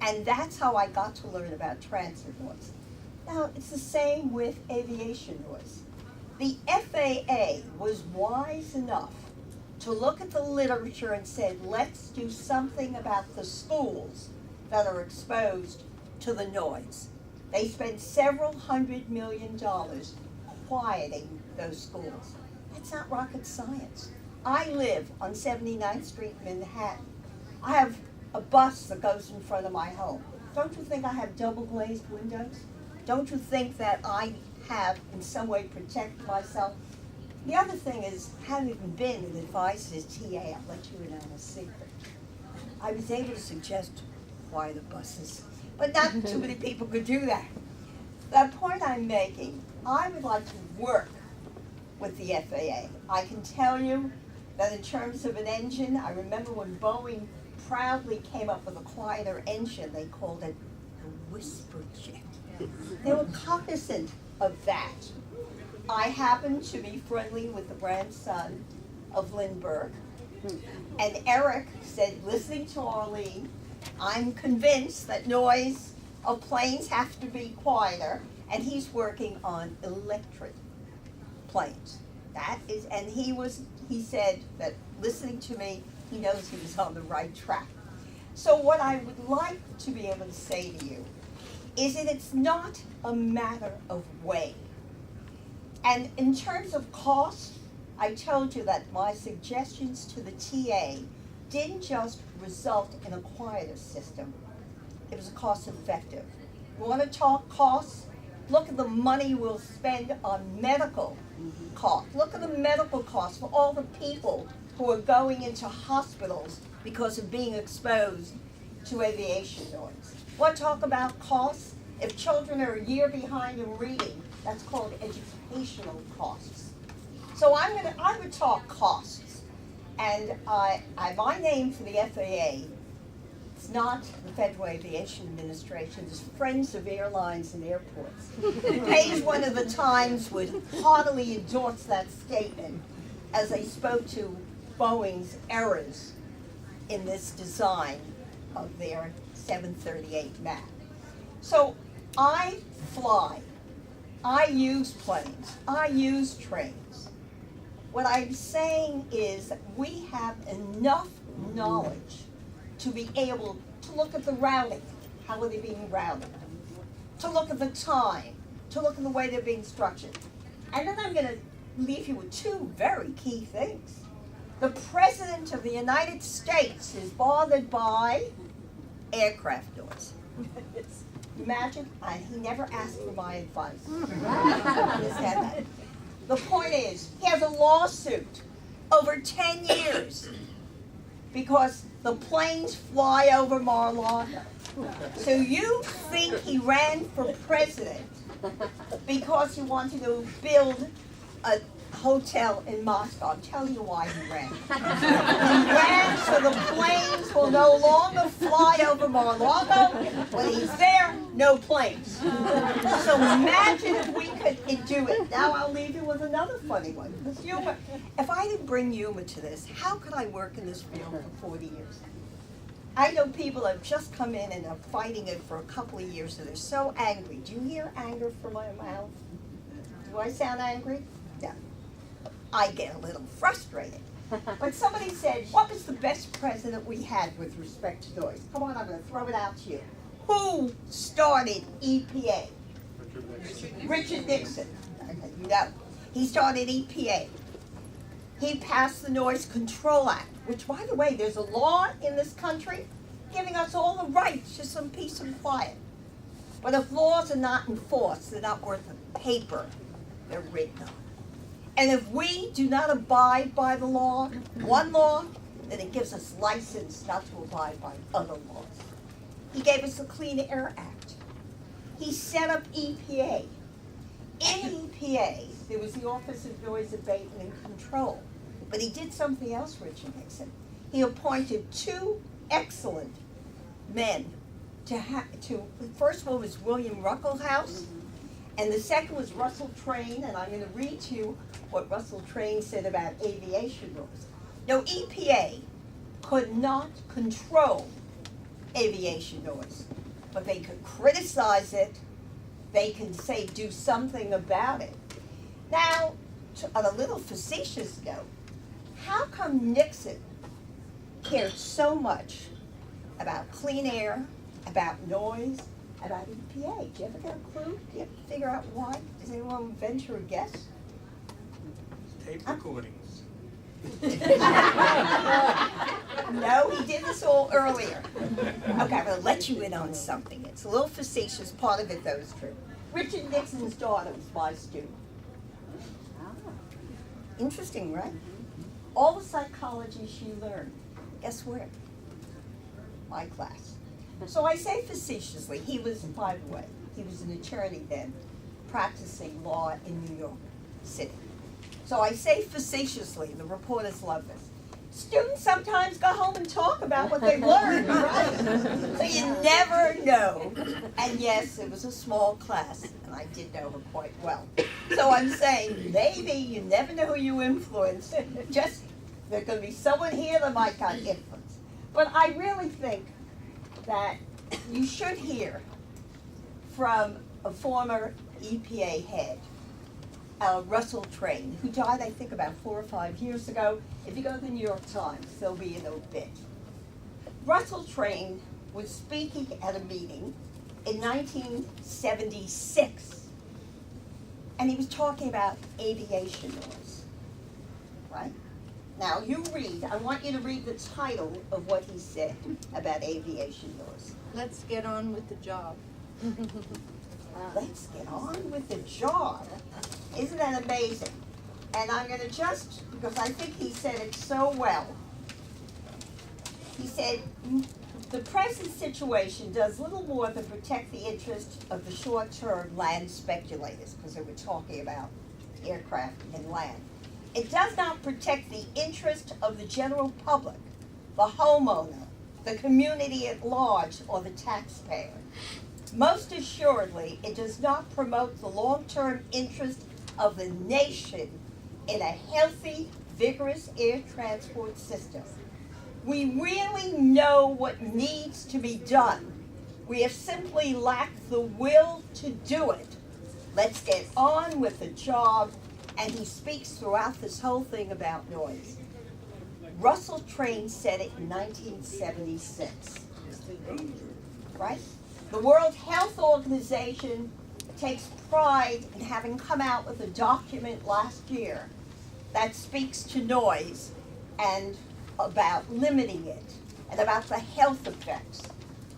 And that's how I got to learn about transit noise. Now, it's the same with aviation noise. The FAA was wise enough to look at the literature and said, let's do something about the schools that are exposed to the noise. They spent several $100 million quieting those schools. That's not rocket science. I live on 79th Street, Manhattan. I have a bus that goes in front of my home. Don't you think I have double glazed windows? Don't you think that I have in some way protected myself? The other thing is, having been an advisor to TA, I'll let you in on a secret. I was able to suggest quieter buses, but not too many people could do that. The point I'm making, I would like to work with the FAA. I can tell you that in terms of an engine, I remember when Boeing proudly came up with a quieter engine, they called it the whisper jet. They were cognizant of that. I happen to be friendly with the grandson of Lindbergh, And Eric said, listening to Arlene, I'm convinced that noise of planes have to be quieter, and he's working on electric planes. That is, and he said that listening to me, he knows he was on the right track. So what I would like to be able to say to you is that it's not a matter of way. And in terms of cost, I told you that my suggestions to the TA didn't just result in a quieter system. It was cost effective. You want to talk costs? Look at the money we'll spend on medical costs. Look at the medical costs for all the people who are going into hospitals because of being exposed to aviation noise. Want to talk about costs? If children are a year behind in reading, that's called educational costs. So I would talk costs. And my name for the FAA, it's not the Federal Aviation Administration, it's Friends of Airlines and Airports. Page One of the Times would heartily endorse that statement as they spoke to Boeing's errors in this design of their 738 MAX. So I fly, I use planes, I use trains. What I'm saying is that we have enough knowledge to be able to look at the routing, how are they being routed, to look at the time, to look at the way they're being structured. And then I'm going to leave you with two very key things. The President of the United States is bothered by aircraft noise. Imagine, he never asked for my advice. Understand that. The point is, he has a lawsuit over 10 years because the planes fly over Mar-a-Lago. So you think he ran for president because he wanted to build a hotel in Moscow? I'll tell you why he ran. He ran so the planes will no longer fly over Mar-a-Lago. When he's there, no planes. So imagine if we could do it. Now I'll leave you with another funny one. Because humor, if I didn't bring humor to this, how could I work in this field for 40 years? I know people have just come in and are fighting it for a couple of years, and they're so angry. Do you hear anger from my mouth? Do I sound angry? Yeah. I get a little frustrated. But somebody said, what was the best president we had with respect to noise? Come on, I'm going to throw it out to you. Who started EPA? Richard Nixon. You know. He started EPA. He passed the Noise Control Act, which, by the way, there's a law in this country giving us all the rights to some peace and quiet. But if laws are not enforced, they're not worth the paper they're written on. And if we do not abide by the law, one law, then it gives us license not to abide by other laws. He gave us the Clean Air Act. He set up EPA. In EPA, there was the Office of Noise Abatement and Control. But he did something else, Richard Nixon. He appointed two excellent men the first one was William Ruckelshaus, and the second was Russell Train, and I'm going to read to you what Russell Train said about aviation rules. No, EPA could not control aviation noise, but they could criticize it. They can say do something about it. Now, on a little facetious note, how come Nixon cared so much about clean air, about noise, about EPA? Do you ever get a clue? Do you ever figure out why? Does anyone venture a guess? Tape recordings. No, he did this all earlier. Okay, I'm going to let you in on something. It's a little facetious. Part of it, though, is true. Richard Nixon's daughter was my student. Interesting, right? All the psychology she learned, guess where? My class. So I say facetiously, he was, by the way, he was an attorney then, practicing law in New York City. So I say facetiously, the reporters love this. Students sometimes go home and talk about what they've learned, right? So you never know. And yes, it was a small class, and I did know her quite well. So I'm saying, maybe you never know who you influence. Just There's gonna be someone here that might got influence. But I really think that you should hear from a former EPA head, Russell Train, who died, I think, about 4 or 5 years ago. If you go to the New York Times, there'll be an obit. Russell Train was speaking at a meeting in 1976, and he was talking about aviation noise, right? Now, I want you to read the title of what he said about aviation noise. Let's get on with the job. Let's get on with the job. Isn't that amazing? And I'm going to just, because I think he said it so well. He said, the present situation does little more than protect the interest of the short-term land speculators, because they were talking about aircraft and land. It does not protect the interest of the general public, the homeowner, the community at large, or the taxpayer. Most assuredly, it does not promote the long-term interest of the nation in a healthy, vigorous air transport system. We really know what needs to be done. We have simply lacked the will to do it. Let's get on with the job. And he speaks throughout this whole thing about noise. Russell Train said it in 1976, right? The World Health Organization takes pride in having come out with a document last year that speaks to noise and about limiting it and about the health effects.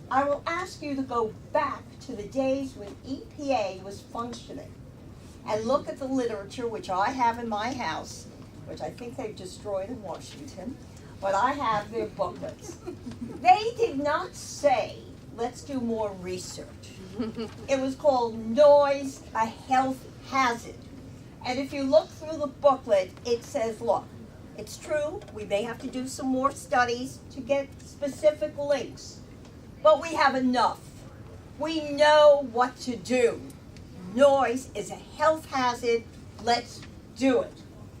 I will ask you to go back to the days when EPA was functioning and look at the literature, which I have in my house, which I think they've destroyed in Washington, but I have their booklets. They did not say, let's do more research. It was called Noise, a Health Hazard. And if you look through the booklet, it says, look, it's true, we may have to do some more studies to get specific links, but we have enough. We know what to do. Noise is a health hazard, let's do it.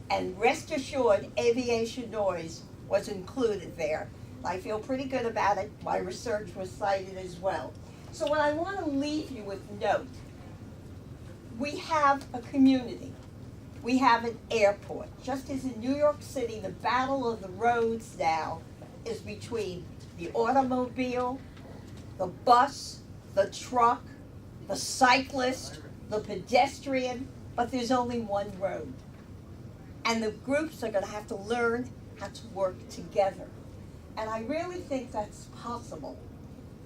And rest assured, aviation noise was included there. I feel pretty good about it. My research was cited as well. So what I want to leave you with note, we have a community. We have an airport. Just as in New York City, the battle of the roads now is between the automobile, the bus, the truck, the cyclist, the pedestrian, but there's only one road. And the groups are going to have to learn how to work together. And I really think that's possible.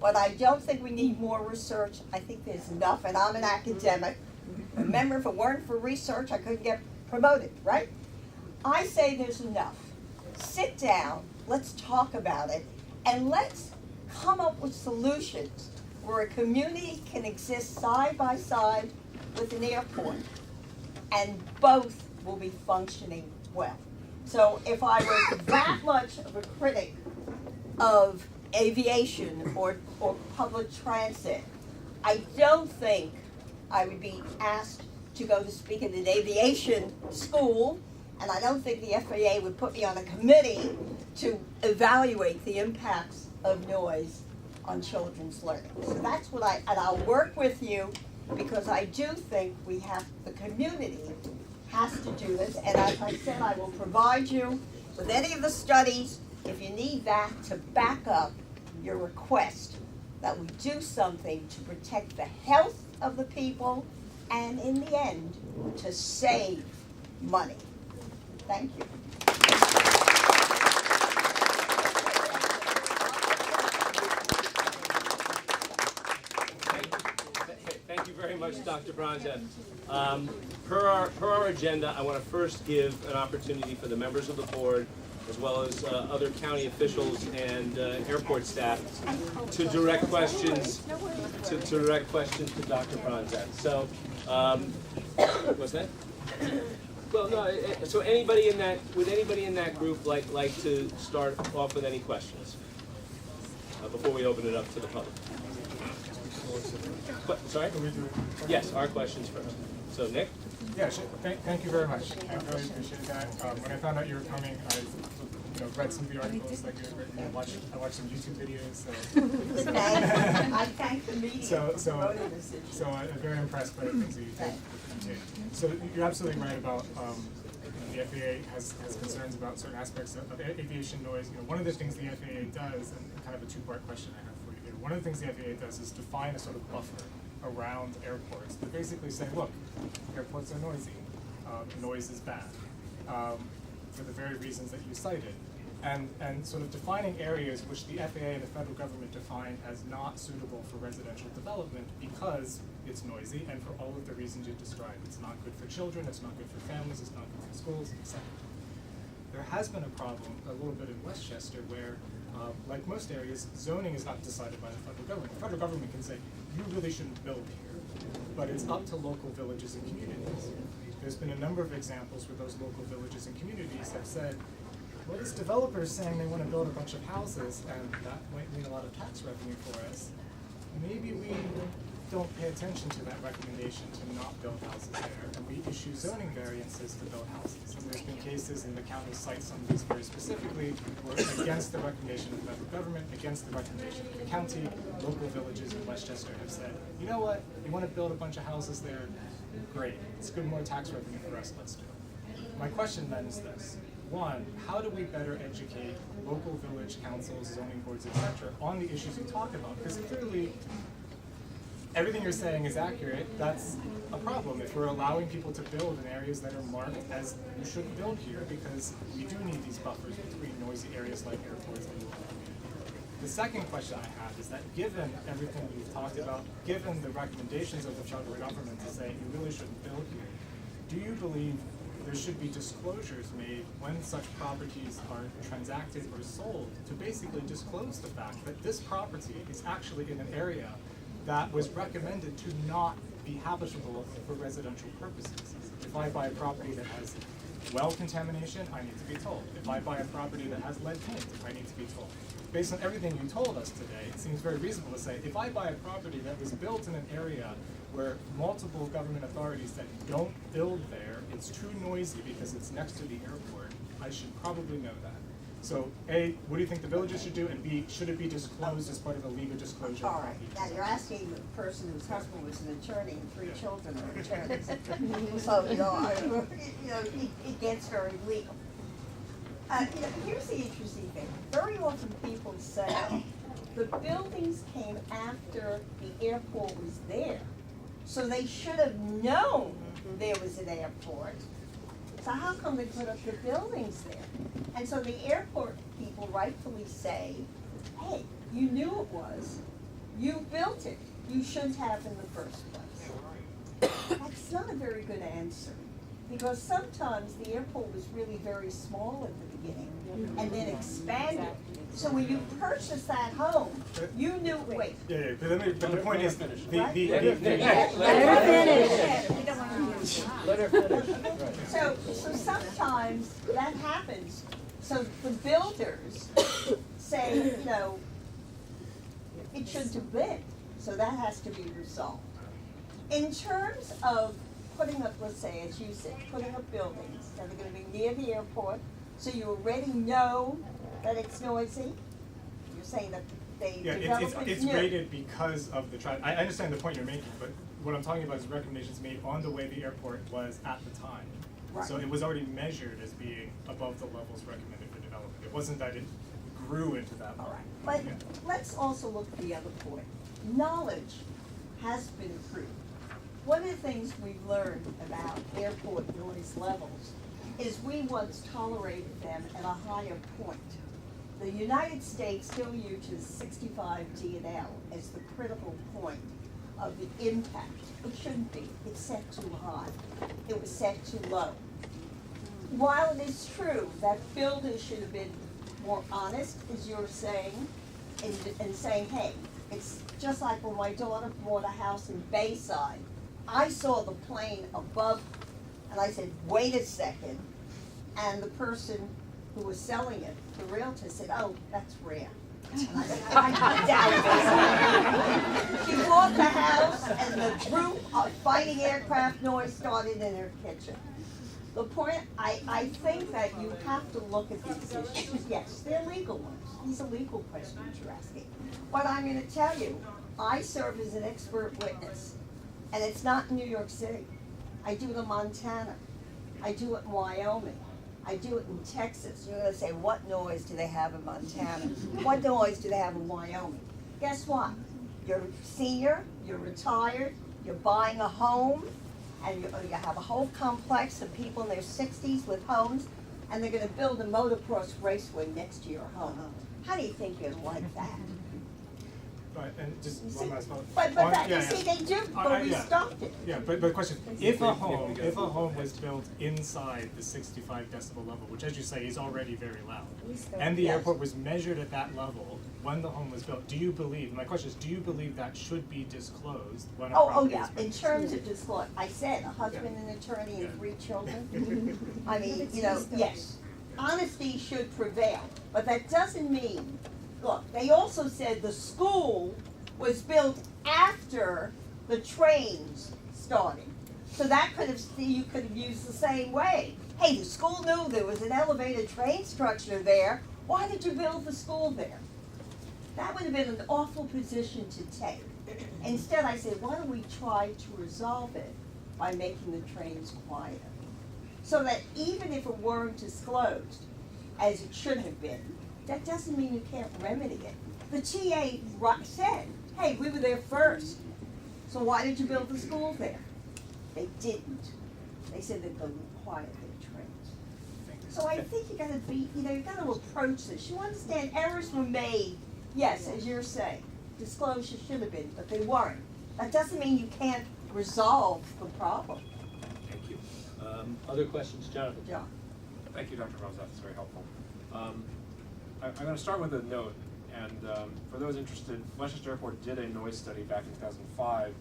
But I don't think we need more research. I think there's enough, and I'm an academic. Remember, if it weren't for research, I couldn't get promoted, right? I say there's enough. Sit down, let's talk about it, and let's come up with solutions where a community can exist side by side with an airport, and both will be functioning well. So if I were that much of a critic of aviation or public transit, I don't think I would be asked to go to speak in an aviation school, and I don't think the FAA would put me on a committee to evaluate the impacts of noise on children's learning. So that's what and I'll work with you, because I do think we have, the community has to do this, and as I said, I will provide you with any of the studies, if you need that, to back up your request that we do something to protect the health of the people and, in the end, to save money. Thank you. Thank you very much, Dr. Bronzett. Per our agenda, I want to first give an opportunity for the members of the board, as well as other county officials and airport staff, to direct questions to Dr. Bronzett. So, what's that? Well, no. So anybody in that group like to start off with any questions before we open it up to the public? Sorry? Yes, our questions first. So, Nick? Yeah, sure. Thank you very much. I really appreciate that. When I found out you were coming, I read some of the articles that you've written, I watched some YouTube videos, so. I thank the media for promoting this issue. So I'm very impressed by the things that you did. So you're absolutely right about, the FAA has concerns about certain aspects of aviation noise. One of the things the FAA does, and kind of a two-part question I have for you here, one of the things the FAA does is define a sort of buffer around airports to basically say, look, airports are noisy, noise is bad, for the very reasons that you cited. And sort of defining areas which the FAA and the federal government define as not suitable for residential development because it's noisy and for all of the reasons you described. It's not good for children, it's not good for families, it's not good for schools, etc. There has been a problem a little bit in Westchester where, like most areas, zoning is not decided by the federal government. The federal government can say, you really shouldn't build here, but it's up to local villages and communities. There's been a number of examples where those local villages and communities have said, well, this developer is saying they want to build a bunch of houses, and that might mean a lot of tax revenue for us. Maybe we don't pay attention to that recommendation to not build houses there, and we issue zoning variances to build houses. And there's been cases, and the county cites some of these very specifically, where against the recommendation of the federal government, against the recommendation of the county, local villages in Westchester have said, you know what, you want to build a bunch of houses there? Great, it's good, more tax revenue for us, let's do it. My question then is this. One, how do we better educate local village councils, zoning boards, etc., on the issues you talk about? Because clearly, everything you're saying is accurate. That's a problem if we're allowing people to build in areas that are marked as you shouldn't build here, because we do need these buffers between noisy areas like airports and local communities. The second question I have is that given everything you've talked about, given the recommendations of the federal government to say you really shouldn't build here, do you believe there should be disclosures made when such properties are transacted or sold to basically disclose the fact that this property is actually in an area that was recommended to not be habitable for residential purposes? If I buy a property that has well contamination, I need to be told. If I buy a property that has lead paint, I need to be told. Based on everything you told us today, it seems very reasonable to say, if I buy a property that was built in an area where multiple government authorities said, don't build there, it's too noisy because it's next to the airport, I should probably know that. So A, what do you think the villages should do, and B, should it be disclosed as part of a legal disclosure? All right, now you're asking the person whose husband was an attorney and 3 children are attorneys. So, it gets very legal. Here's the interesting thing. Very often people say the buildings came after the airport was there. So they should have known there was an airport. So how come they put up the buildings there? And so the airport people rightfully say, hey, you knew it was, you built it, you shouldn't have in the first place. That's not a very good answer, because sometimes the airport was really very small at the beginning and then expanded. So when you purchased that home, you knew, wait. Yeah, but the point is, Let her finish. So sometimes that happens. So the builders say, it shouldn't have been. So that has to be resolved. In terms of putting up, let's say, as you said, putting up buildings that are going to be near the airport, so you already know that it's noisy. You're saying that it's rated because of the traffic. I understand the point you're making, but what I'm talking about is recommendations made on the way the airport was at the time. Right. So it was already measured as being above the levels recommended for development. It wasn't that it grew into that. All right, but let's also look at the other point. Knowledge has been improved. One of the things we've learned about airport noise levels is we once tolerated them at a higher point. The United States still uses 65 dB as the critical point of the impact. It shouldn't be. It's set too high. It was set too low. While it is true that builders should have been more honest, as you're saying, and saying, hey, it's just like when my daughter bought a house in Bayside. I saw the plane above, and I said, wait a second. And the person who was selling it, the realtor, said, oh, that's rare. And I said, she bought the house, and the group of fighting aircraft noise started in her kitchen. The point, I think that you have to look at these issues. Yes, they're legal ones. These are legal questions you're asking. But I'm gonna tell you, I serve as an expert witness, and it's not in New York City. I do it in Montana. I do it in Wyoming. I do it in Texas. You're gonna say, what noise do they have in Montana? What noise do they have in Wyoming? Guess what? You're a senior, you're retired, you're buying a home, and you have a whole complex of people in their 60s with homes, and they're gonna build a motocross raceway next to your home. How do you think you'd like that? Right, and just You one see- last one. But that, you see, they do, but we yeah. stopped it. Yeah, but the question, if a home was built inside the 65 decibel level, which as you say is already very loud, and the Yes. airport was measured at that level when the home was built, do you believe, my question is, do you believe that should be disclosed when a Oh, property yeah, is built? in terms of disclosure, I said, a husband, an attorney, and 3 children. I mean, you know, yes, honesty should prevail, but that doesn't mean, look, they also said the school was built after the trains started. So that could have, you could have used the same way. Hey, the school knew there was an elevated train structure there, why did you build the school there? That would have been an awful position to take. Instead, I said, why don't we try to resolve it by making the trains quieter? So that even if it weren't disclosed, as it should have been, that doesn't mean you can't remedy it. The TA said, hey, we were there first, so why did you build the school there? They didn't. They said they're going to quiet their trains. So I think you gotta be, you know, you gotta approach this. You understand errors were made, yes, as you're saying. Disclosure should have been, but they weren't. That doesn't mean you can't resolve the problem. Thank you. Other questions, Jonathan? John. Thank you, Dr. Rose, that's very helpful. I'm going to start with a note, and for those interested, Westchester Airport did a noise study back in 2005,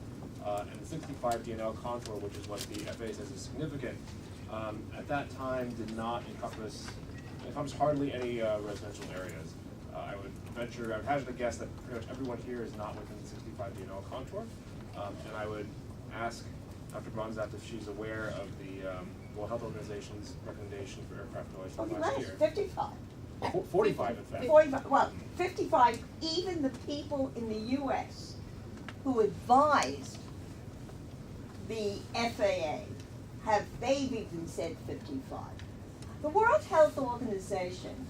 and the 65 DNL contour, which is what the FAA says is significant, at that time did not encompass hardly any residential areas. I would hazard a guess that pretty much everyone here is not within the 65 DNL contour, and I would ask Dr. Bronzat if she's aware of the World Health Organization's recommendation for aircraft noise from last year. 55. 45 in fact. 45, well, 55, even the people in the US who advised the FAA they've even said 55. The World Health Organization's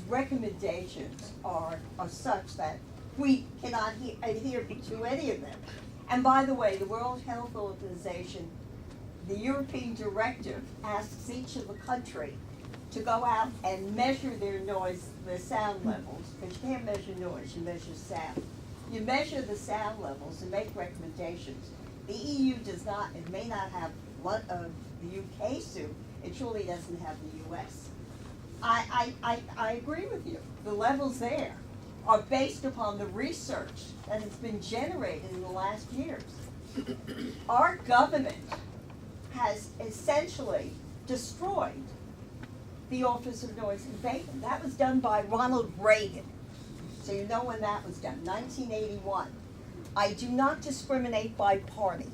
recommendations are such that we cannot adhere to any of them. And by the way, the World Health Organization, the European directive asks each of the country to go out and measure their noise, their sound levels, because you can't measure noise, you measure sound. You measure the sound levels and make recommendations. The EU does not, it may not have what the UK suit, it surely doesn't have the US. I agree with you. The levels there are based upon the research that has been generated in the last years. Our government has essentially destroyed the Office of Noise Containment. That was done by Ronald Reagan. So you know when that was done, 1981. I do not discriminate by party.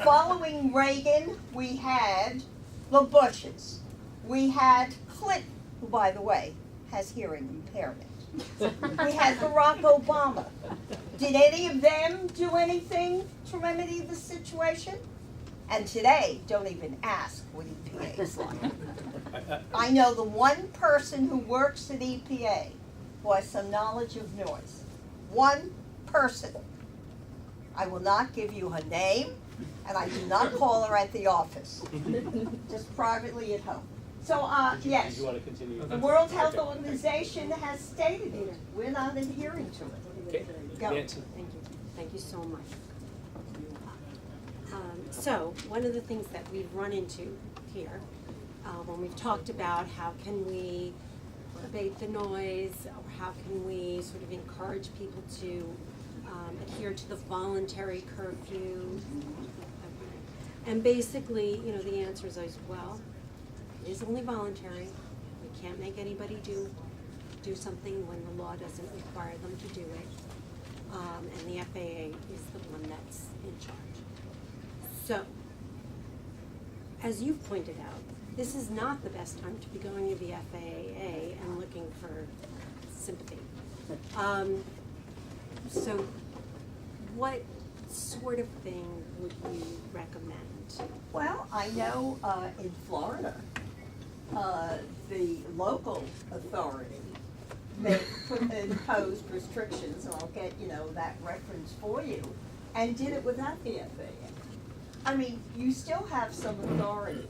Following Reagan, we had the Bushes. We had Clinton, who by the way, has hearing impairment. We had Barack Obama. Did any of them do anything to remedy the situation? And today, don't even ask what EPA is like. I know the one person who works at EPA who has some knowledge of noise. One person. I will not give you her name, and I do not call her at the office. Just privately at home. So, yes. Did you want to continue? The World Health Organization has stated it. We're not adhering to it. Okay. Go. Nancy. Thank you. Thank you so much. So, one of the things that we've run into here, when we've talked about how can we abate the noise, or how can we sort of encourage people to adhere to the voluntary curfew, and basically, you know, the answer is always, well, it is only voluntary. We can't make anybody do something when the law doesn't require them to do it. And the FAA is the one that's in charge. So, as you've pointed out, this is not the best time to be going to the FAA and looking for sympathy. So what sort of thing would you recommend? Well, I know in Florida, the local authority imposed restrictions, and I'll get, that reference for you, and did it without the FAA. I mean, you still have some authority,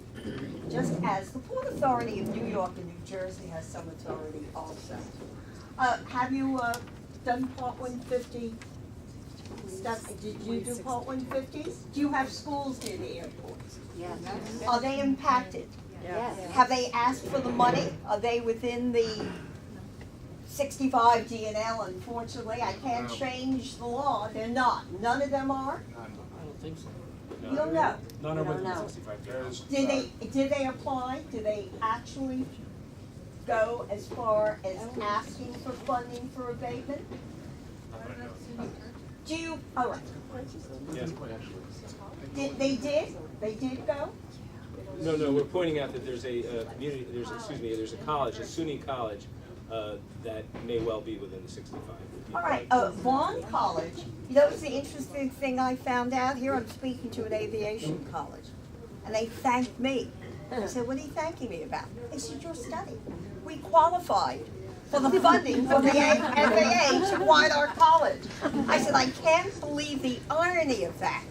just as the Port Authority of New York and New Jersey has some authority also. Have you done Part 150 stuff? Did you do Part 150s? Do you have schools near the airport? Yes. Are they impacted? Yes. Have they asked for the money? Are they within the 65 DNL? Unfortunately, I can't change the law. They're not. None of them are? I don't think so. You don't know? None are within know. 65 days. Did they apply? Did they actually go as far as asking for funding for abatement? Do you, all right. Yes. They did? They did go? No, we're pointing out that there's a community, there's a college, a SUNY college, that may well be within the 65. All right, Vaughn College, it's the interesting thing I found out here. I'm speaking to an aviation college, and they thanked me. I said, what are you thanking me about? They said, your study. We qualified for the funding from the FAA to widen our college. I said, I can't believe the irony of that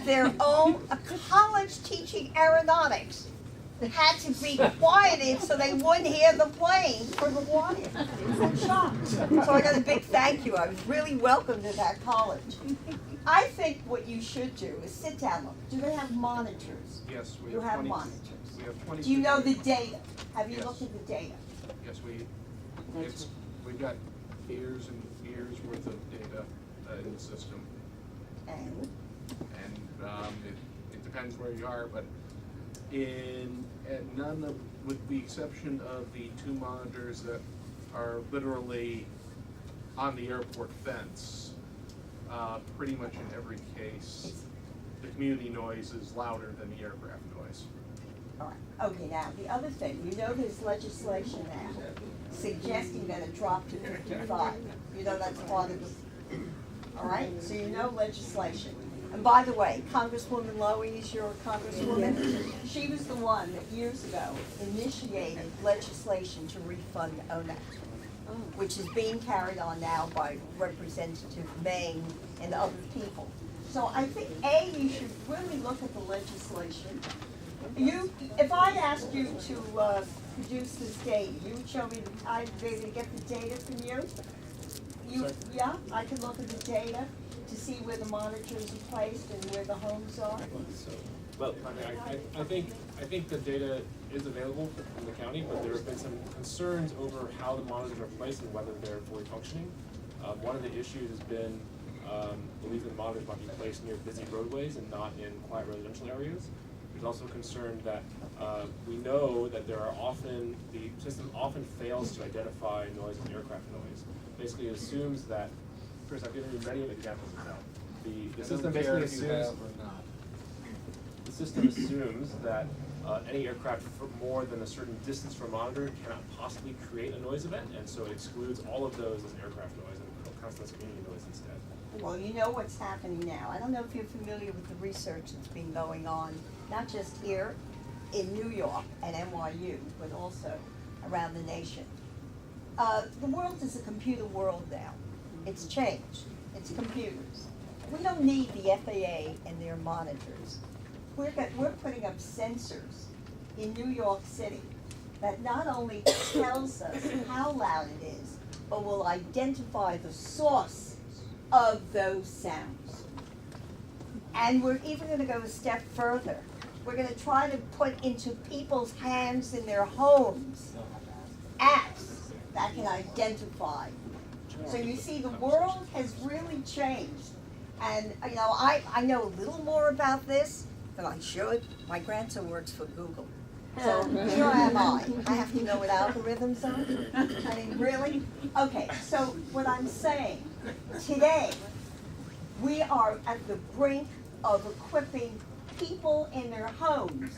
their own college teaching aeronautics had to be quieted so they wouldn't hear the plane for the warning. I'm shocked. So I got a big thank you. I was really welcome to that college. I think what you should do is sit down. Look, do they have monitors? Yes, we You have have 20. monitors. We have 20. Do you know the data? Have you Yes. looked at the data? Yes, we've got years and years worth of data in the system. And It depends where you are, but none of, with the exception of the 2 monitors that are literally on the airport fence, pretty much in every case, the community noise is louder than the aircraft noise. all right. Okay, now the other thing, there's legislation now suggesting that it drop to 55. That's part of the, all right? So legislation. And by the way, Congresswoman Lowy, your congresswoman, she was the one that years ago initiated legislation to refund ONET, which is being carried on now by Representative Maine and other people. So I think, you should really look at the legislation. If I asked you to produce this data, you would show me I'd be able to get the data from you? Yeah, I can look at the data to see where the monitors are placed and where the homes are? Well, I think the data is available from the county, but there have been some concerns over how the monitors are placed and whether they're fully functioning. One of the issues has been belief that the monitors might be placed near busy roadways and not in quiet residential areas. There's also concern that we know that the system often fails to identify noise and aircraft noise. Basically assumes that, Chris, I've given you many examples of that. The system basically assumes the system assumes that any aircraft for more than a certain distance from a monitor cannot possibly create a noise event, and so it excludes all of those as aircraft noise and counts as community noise instead. Well, you know what's happening now. I don't know if you're familiar with the research that's been going on, not just here in New York at NYU, but also around the nation. The world is a computer world now. It's changed. It's computers. We don't need the FAA and their monitors. We're putting up sensors in New York City that not only tells us how loud it is, but will identify the source of those sounds. And we're even going to go a step further. We're going to try to put into people's hands in their homes apps that can identify. So you see, the world has really changed. And I know a little more about this than I should. My grandson works for Google. So here am I. I have to know what algorithms are. I mean, really? Okay, so what I'm saying, today, we are at the brink of equipping people in their homes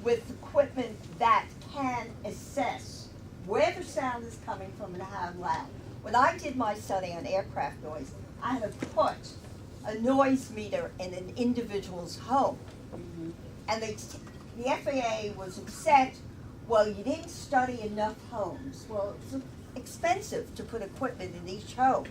with equipment that can assess where the sound is coming from and how loud. When I did my study on aircraft noise, I had to put a noise meter in an individual's home. And the FAA was upset, well, you didn't study enough homes. Well, it's expensive to put equipment in each home,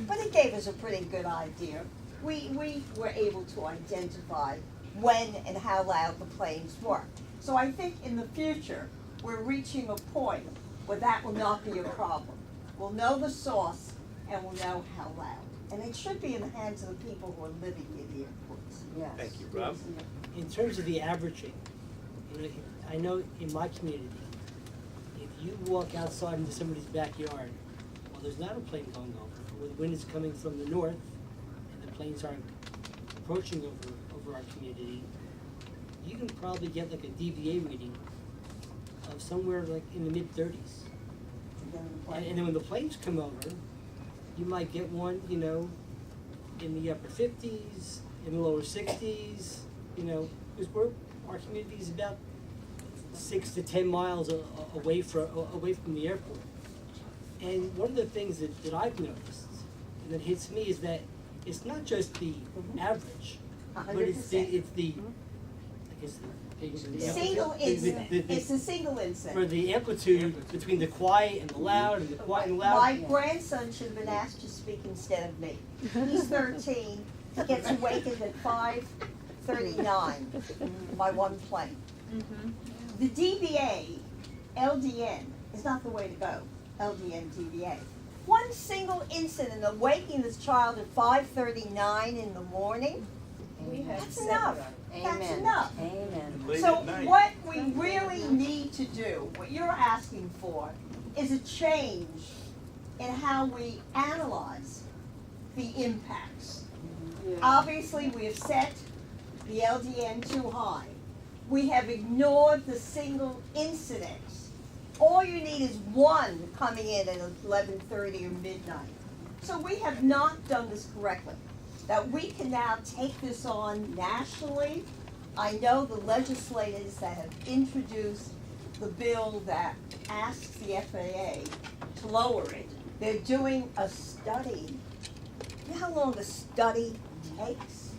but it gave us a pretty good idea. We were able to identify when and how loud the planes were. So I think in the future, we're reaching a point where that will not be a problem. We'll know the source and we'll know how loud. And it should be in the hands of the people who are living near the airports. Yes. Thank you, Rob. In terms of the averaging, you know, I know in my community, if you walk outside into somebody's backyard, well, there's not a plane going over, or the wind is coming from the north, and the planes aren't approaching over our community, you can probably get like a DVA reading of somewhere like in the mid-30s. And then when the planes come over, you might get one, you know, in the upper 50s, in the lower 60s, you know, because our community is about 6 to 10 miles away from the airport. And one of the things that I've noticed and that hits me is that it's not just the average, but it's the Single incident. It's a single incident. For the amplitude between the quiet and the loud and the quiet and loud. My grandson should have been asked to speak instead of me. He's 13. He gets awakened at 5:39 by one plane. The DBA, LDN, is not the way to go. LDN, DBA. One single incident of waking this child at 5:39 in the morning, that's enough. That's enough. Amen. So what we really need to do, what you're asking for, is a change in how we analyze the impacts. Obviously, we have set the LDN too high. We have ignored the single incidents. All you need is one coming in at 11:30 or midnight. So we have not done this correctly. That we can now take this on nationally. I know the legislators that have introduced the bill that asks the FAA to lower it, they're doing a study. You know how long a study takes?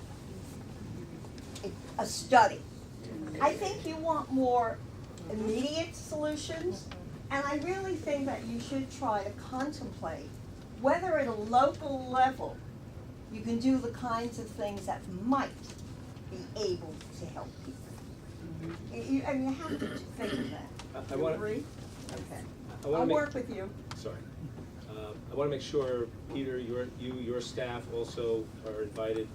A study. I think you want more immediate solutions, and I really think that you should try to contemplate whether at a local level you can do the kinds of things that might be able to help people. You have to think of that. I wanna- Agree? Okay. I wanna I'll make- work with you. Sorry. I want to make sure, Peter, your staff also are invited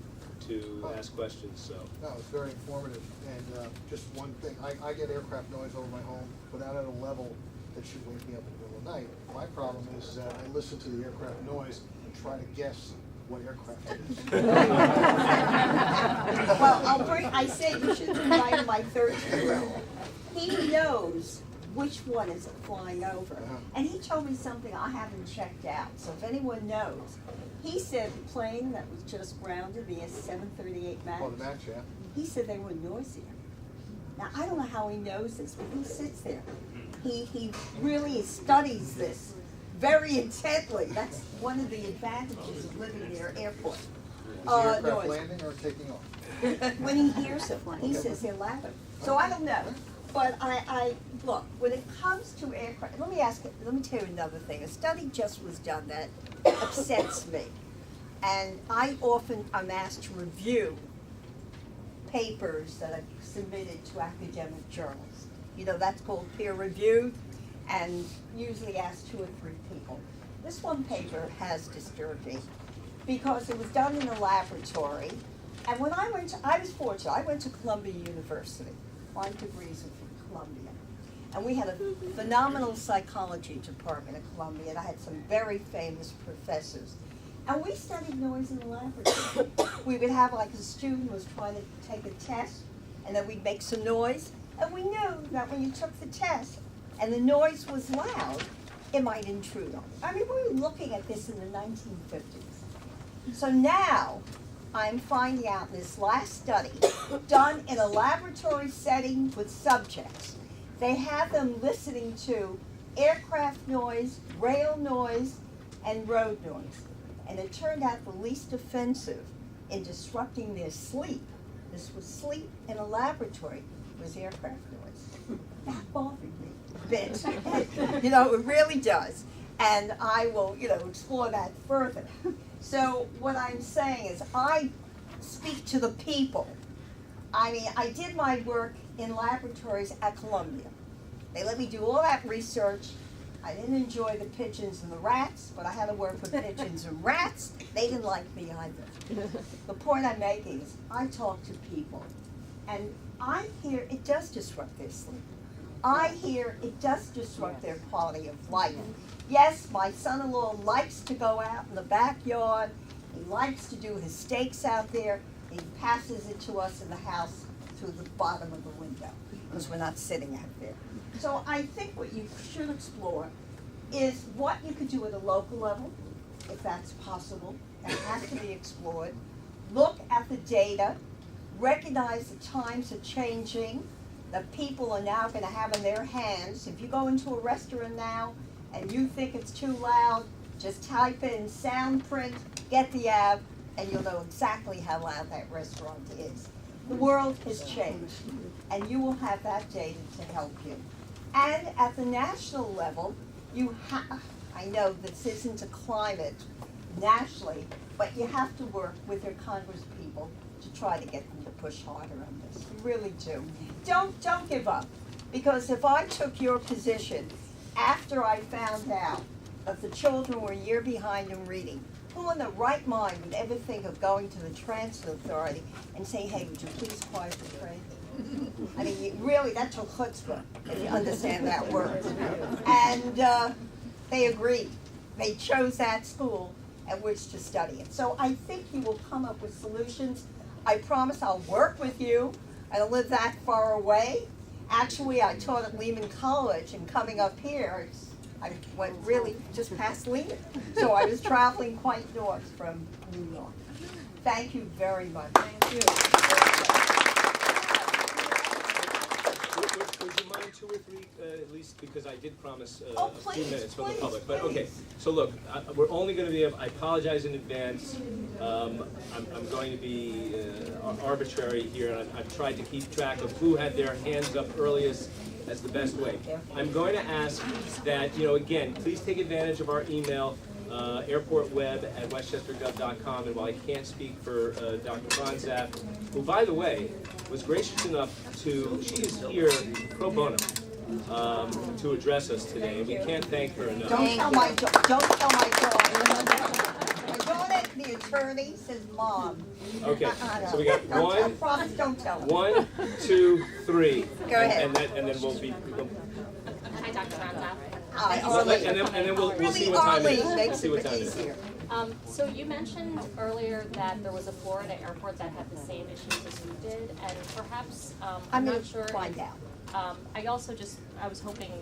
to ask questions, so. No, it's very informative, and just one thing, I get aircraft noise over my home, but not at a level that should wake me up in the middle of the night. My problem is that I listen to the aircraft noise and try to guess what aircraft it is. Well, I say you should invite my 13-year-old. He knows which one is flying over. And he told me something I haven't checked out, so if anyone knows. He said the plane that was just grounded, the S-738 MAX. Oh, the MAX, yeah. He said they were noisier. Now, I don't know how he knows this, but he sits there. He really studies this very intently. That's one of the advantages of living near airport. Is the aircraft Noise. landing or taking off? When he hears it, he says they're louder. So I don't know. But I look, when it comes to aircraft, let me tell you another thing. A study just was done that upsets me. And I'm asked to review papers that are submitted to academic journals. You know, that's called peer reviewed, and usually ask 2 or 3 people. This one paper has disturbed me because it was done in a laboratory. And when I was fortunate, I went to Columbia University. 5 degrees from Columbia. And we had a phenomenal psychology department at Columbia, and I had some very famous professors. And we studied noise in the laboratory. We would have like a student was trying to take a test, and then we'd make some noise. And we knew that when you took the test and the noise was loud, it might intrude on you. I mean, we were looking at this in the 1950s. So now, I'm finding out in this last study, done in a laboratory setting with subjects, they have them listening to aircraft noise, rail noise, and road noise. And it turned out the least offensive in disrupting their sleep, this was sleep in a laboratory, was aircraft noise. That bothered me a bit. You know, it really does. And I will, you know, explore that further. So what I'm saying is I speak to the people. I mean, I did my work in laboratories at Columbia. They let me do all that research. I didn't enjoy the pigeons and the rats, but I had to work with pigeons and rats. They didn't like me either. The point I'm making is I talk to people, and I hear it does disrupt their sleep. I hear it does disrupt their quality of life. Yes, my son-in-law likes to go out in the backyard. He likes to do his steaks out there. He passes it to us in the house through the bottom of the window because we're not sitting out there. So I think what you should explore is what you could do at a local level, if that's possible. That has to be explored. Look at the data. Recognize the times are changing. The people are now going to have in their hands. If you go into a restaurant now and you think it's too loud, just type in sound print, get the app, and you'll know exactly how loud that restaurant is. The world has changed, and you will have that data to help you. And at the national level, you have, I know this isn't a climate nationally, but you have to work with your Congress people to try to get them to push harder on this. You really do. Don't give up, because if I took your position after I found out that the children were a year behind in reading, who in the right mind would ever think of going to the Transit Authority and saying, hey, would you please quiet the train? I mean, really, that took chutzpah, if you understand that word. And they agreed. They chose that school at which to study it. So I think you will come up with solutions. I promise I'll work with you. I don't live that far away. Actually, I taught at Lehman College, and coming up here, I went really just past Lehman. So I was traveling quite north from New York. Thank you very much. Thank you. Would you mind 2 or 3, at least, because I did promise Oh, a few please, minutes for the please, public. But please. okay, so look, we're only going to be, I apologize in advance. I'm going to be arbitrary here, and I've tried to keep track of who had their hands up earliest as the best way. I'm going to ask that, you know, again, please take advantage of our email, airportweb@westchestergov.com, and while I can't speak for Dr. Bronzap, who, by the way, was gracious enough to, she is here pro bono, to address us today, and we can't thank her enough. Don't tell my daughter. My daughter, the attorney, says mom. Okay, so we got I promise, don't tell her. 1, 2, 3. Go ahead. And then we'll be. Hi, Dr. Bronzap. And then we'll see what time it is. We'll see what time it is. So you mentioned earlier that there was a Florida airport that had the same issues as we did, and perhaps, I'm not sure. Find out. I was hoping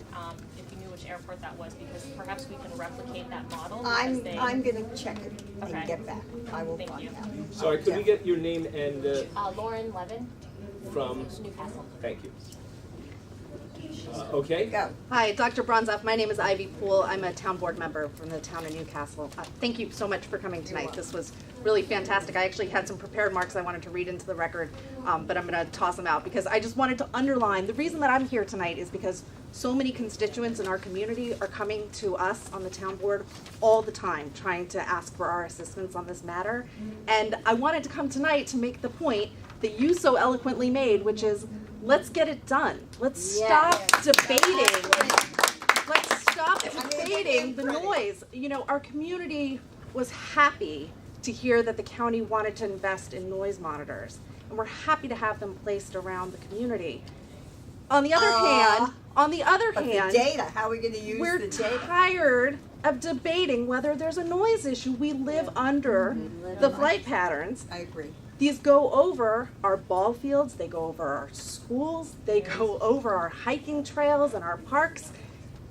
if you knew which airport that was, because perhaps we can replicate that model. I'm gonna check it and Okay. get back. I will Thank find you. out. Sorry, could we get your name and Lauren Levin, from? Newcastle. Thank you. Okay. Go. Hi, Dr. Bronzoff. My name is Ivy Poole. I'm a town board member from the town of Newcastle. Thank you so much for coming tonight. This was really fantastic. I actually had some prepared marks I wanted to read into the record, but I'm going to toss them out because I just wanted to underline the reason that I'm here tonight is because so many constituents in our community are coming to us on the town board all the time trying to ask for our assistance on this matter. And I wanted to come tonight to make the point that you so eloquently made, which is let's get it done. Let's stop debating. Let's stop debating the noise. You know, our community was happy to hear that the county wanted to invest in noise monitors, and we're happy to have them placed around the community. On the other hand, the data, how are we going to use we're the data? tired of debating whether there's a noise issue. We live under the flight patterns. I agree. These go over our ball fields, they go over our schools, they go over our hiking trails and our parks.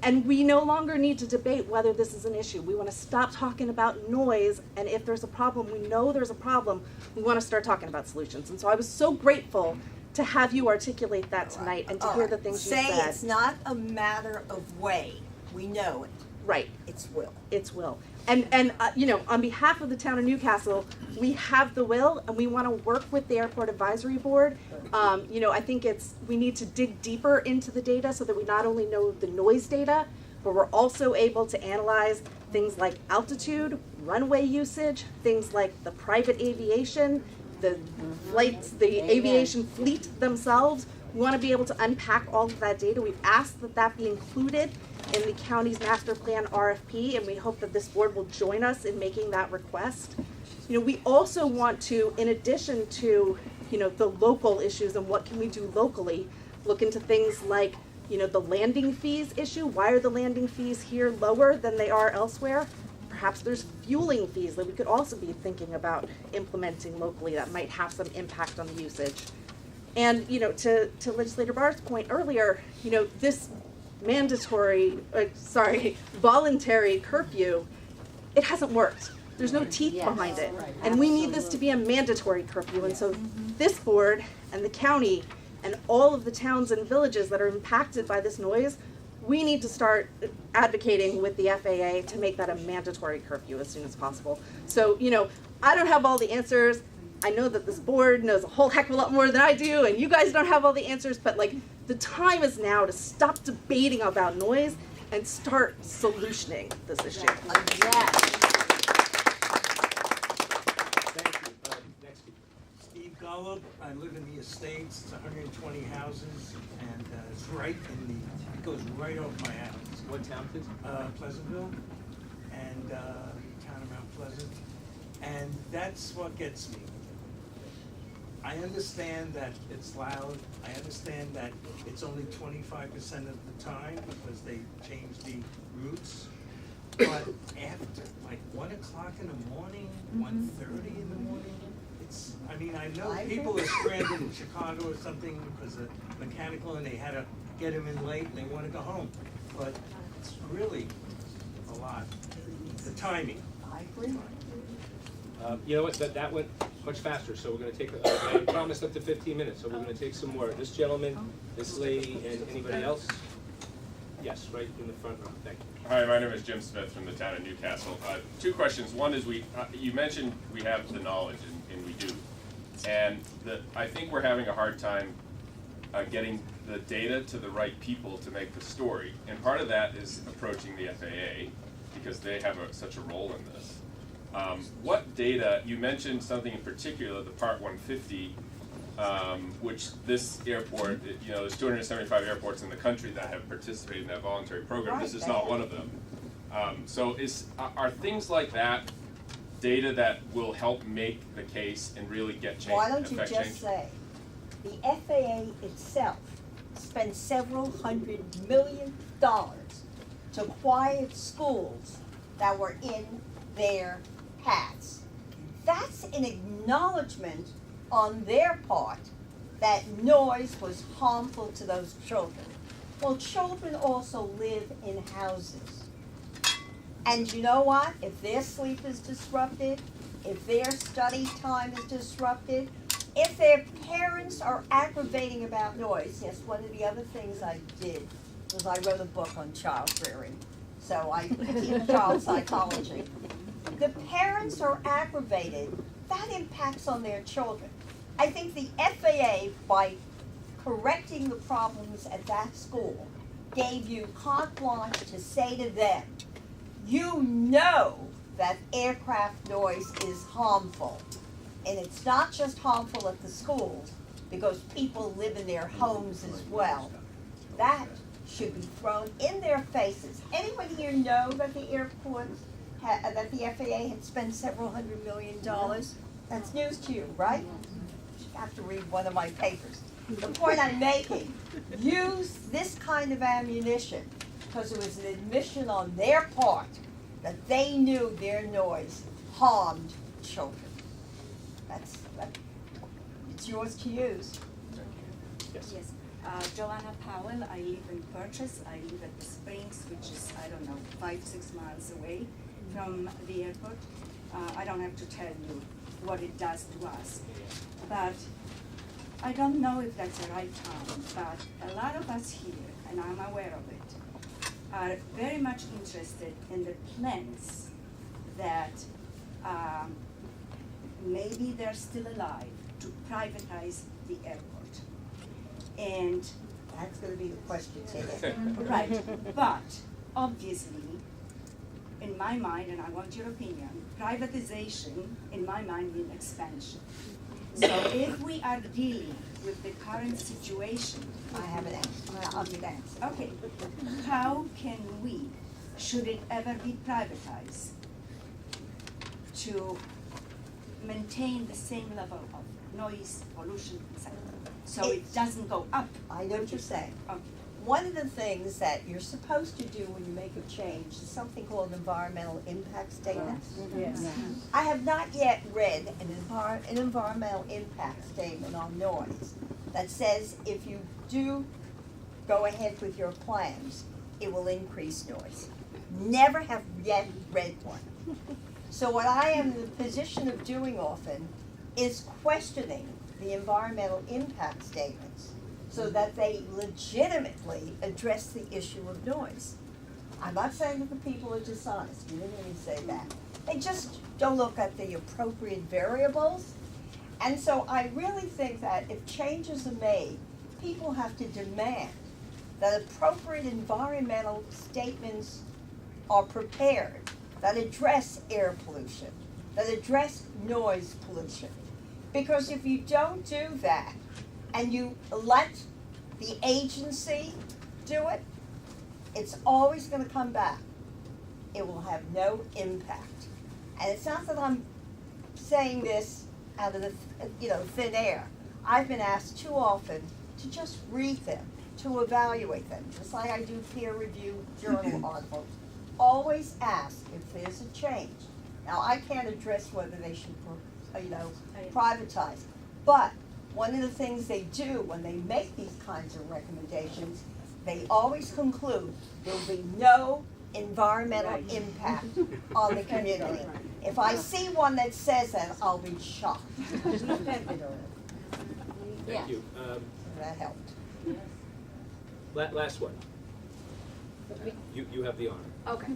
And we no longer need to debate whether this is an issue. We want to stop talking about noise, and if there's a problem, we know there's a problem, we want to start talking about solutions. And so I was so grateful to have you articulate that tonight and to hear the things you said. Say it's not a matter of way, we know it. Right. It's will. It's will. And you know, on behalf of the town of Newcastle, we have the will, and we want to work with the Airport Advisory Board. You know, I think we need to dig deeper into the data so that we not only know the noise data, but we're also able to analyze things like altitude, runway usage, things like the private aviation, the flights, the aviation fleet themselves. We want to be able to unpack all of that data. We've asked that that be included in the county's master plan RFP, and we hope that this board will join us in making that request. You know, we also want to, in addition to, you know, the local issues and what can we do locally, look into things like, you know, the landing fees issue. Why are the landing fees here lower than they are elsewhere? Perhaps there's fueling fees that we could also be thinking about implementing locally that might have some impact on the usage. And, you know, to Legislator Barr's point earlier, you know, this voluntary curfew, it hasn't worked. There's no teeth behind it. And we need this to be a mandatory curfew. And so this board and the county and all of the towns and villages that are impacted by this noise, we need to start advocating with the FAA to make that a mandatory curfew as soon as possible. So, you know, I don't have all the answers. I know that this board knows a whole heck of a lot more than I do, and you guys don't have all the answers, but like, the time is now to stop debating about noise and start solutioning this issue. Steve Golub, I live in the Estates, it's 120 houses, and it's right it goes right off my house. What town, please? Pleasantville, and town of Mount Pleasant, and that's what gets me. I understand that it's loud, I understand that it's only 25% of the time because they changed the routes, but after, like 1 o'clock in the morning, 1:30 in the morning, I mean, I know people are stranded in Chicago or something because of mechanical and they had to get them in late and they want to go home. But it's really a lot. The timing. I agree. You know what, that went much faster, so we're gonna take, I promised up to 15 minutes, so we're gonna take some more. This gentleman, this lady, and anybody else? Yes, right in the front row, thank you. Hi, my name is Jim Smith from the town of Newcastle. Two questions. One is you mentioned we have the knowledge, and we do. And I think we're having a hard time getting the data to the right people to make the story. And part of that is approaching the FAA, because they have such a role in this. What data, you mentioned something in particular, the Part 150, which this airport, you know, there's 275 airports in the country that have participated in that voluntary program. This is not one of them. So are things like that data that will help make the case and really get change? Why don't you just say, the FAA itself spent several $100 million to quiet schools that were in their paths. That's an acknowledgement on their part that noise was harmful to those children. Well, children also live in houses. And you know what? If their sleep is disrupted, if their study time is disrupted, if their parents are aggravating about noise, yes, one of the other things I did was I wrote a book on child rearing. So I teach child psychology. The parents are aggravated, that impacts on their children. I think the FAA, by correcting the problems at that school, gave you carte blanche to say to them, you know that aircraft noise is harmful. And it's not just harmful at the schools, because people live in their homes as well. That should be thrown in their faces. Anybody here know that the airport, that the FAA had spent several $100 million? That's news to you, right? You have to read one of my papers. The point I'm making, use this kind of ammunition, because it was an admission on their part that they knew their noise harmed children. It's yours to use. Yes. Joanna Powell. I live in Purchase. I live at the Springs, which is, I don't know, 5-6 miles away from the airport. I don't have to tell you what it does to us. But I don't know if that's the right time, but a lot of us here, and I'm aware of it, are very much interested in the plans that maybe they're still alive to privatize the airport. And That's gonna be the question today. right, but obviously, in my mind, and I want your opinion, privatization, in my mind, means expansion. So if we are dealing with the current situation. I have an answer, I'll give an answer. Okay, how can we, should it ever be privatized, to maintain the same level of noise, pollution, etc., so it doesn't go up? I know what you're saying. Okay. One of the things that you're supposed to do when you make a change is something called an environmental impact statement. Yes. I have not yet read an environmental impact statement on noise that says if you do go ahead with your plans, it will increase noise. Never have yet read one. So what I am in the position of doing often is questioning the environmental impact statements so that they legitimately address the issue of noise. I'm not saying that the people are dishonest, you didn't even say that. They just don't look at the appropriate variables. And so I really think that if changes are made, people have to demand that appropriate environmental statements are prepared that address air pollution, that address noise pollution. Because if you don't do that, and you let the agency do it, it's always gonna come back. It will have no impact. And it's not that I'm saying this out of the, thin air. I've been asked too often to just read them, to evaluate them, just like I do peer review journal articles. Always ask if there's a change. Now, I can't address whether they should, privatize, but one of the things they do when they make these kinds of recommendations, they always conclude there'll be no environmental impact on the community. If I see one that says that, I'll be shocked. Thank you. That helped. Last one. You have the honor. Okay.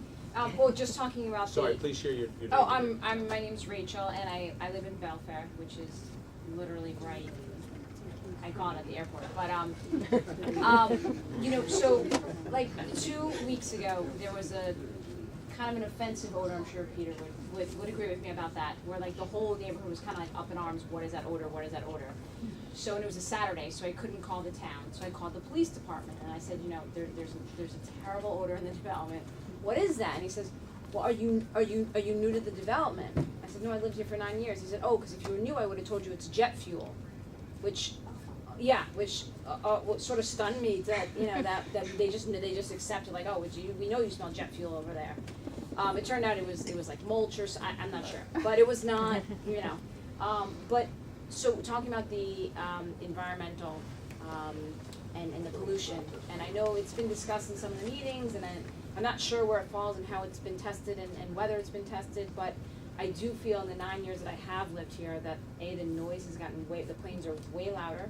Well, just talking about Sorry, please share your name. Oh, my name's Rachel, and I live in Belfair, which is literally right icon at the airport. But so like 2 weeks ago, there was a kind of an offensive odor. I'm sure Peter would agree with me about that. Where like the whole neighborhood was kind of like up in arms. What is that odor? What is that odor? So and it was a Saturday, so I couldn't call the town. So I called the police department, and I said, there's a terrible odor in the development. What is that? And he says, well, are you new to the development? I said, no, I lived here for 9 years. He said, oh, because if you were new, I would have told you it's jet fuel, which sort of stunned me that that they just accepted like, oh, we know you smell jet fuel over there. It turned out it was like mulch or I'm not sure, but it was not but so talking about the environmental and the pollution, and I know it's been discussed in some of the meetings, and I'm not sure where it falls and how it's been tested and whether it's been tested, but I do feel in the 9 years that I have lived here that the noise has gotten the planes are way louder,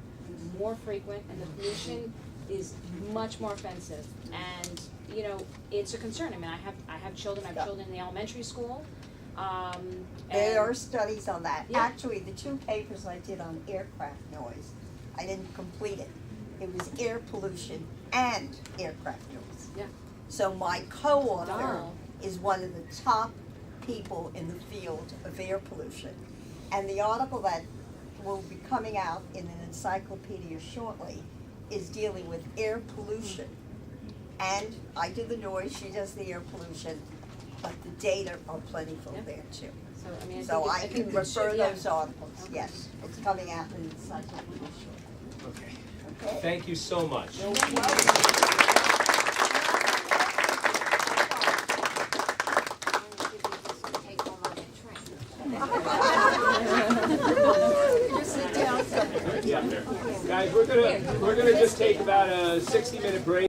more frequent, and the pollution is much more offensive. And it's a concern. I mean, I have children. I have children in the elementary school. There are studies on that. Yeah. Actually, the 2 papers I did on aircraft noise, I didn't complete it. It was air pollution and aircraft noise. Yeah. So my co-author is one of the top people in the field of air pollution. And the article that will be coming out in an encyclopedia shortly is dealing with air pollution. And I do the noise, she does the air pollution, but the data are plentiful there too. So I can refer those articles, yes. It's coming out in an encyclopedia shortly. Okay. Thank you so much. Just sit down. Yeah. after. Guys, we're gonna just take about a 60-minute break.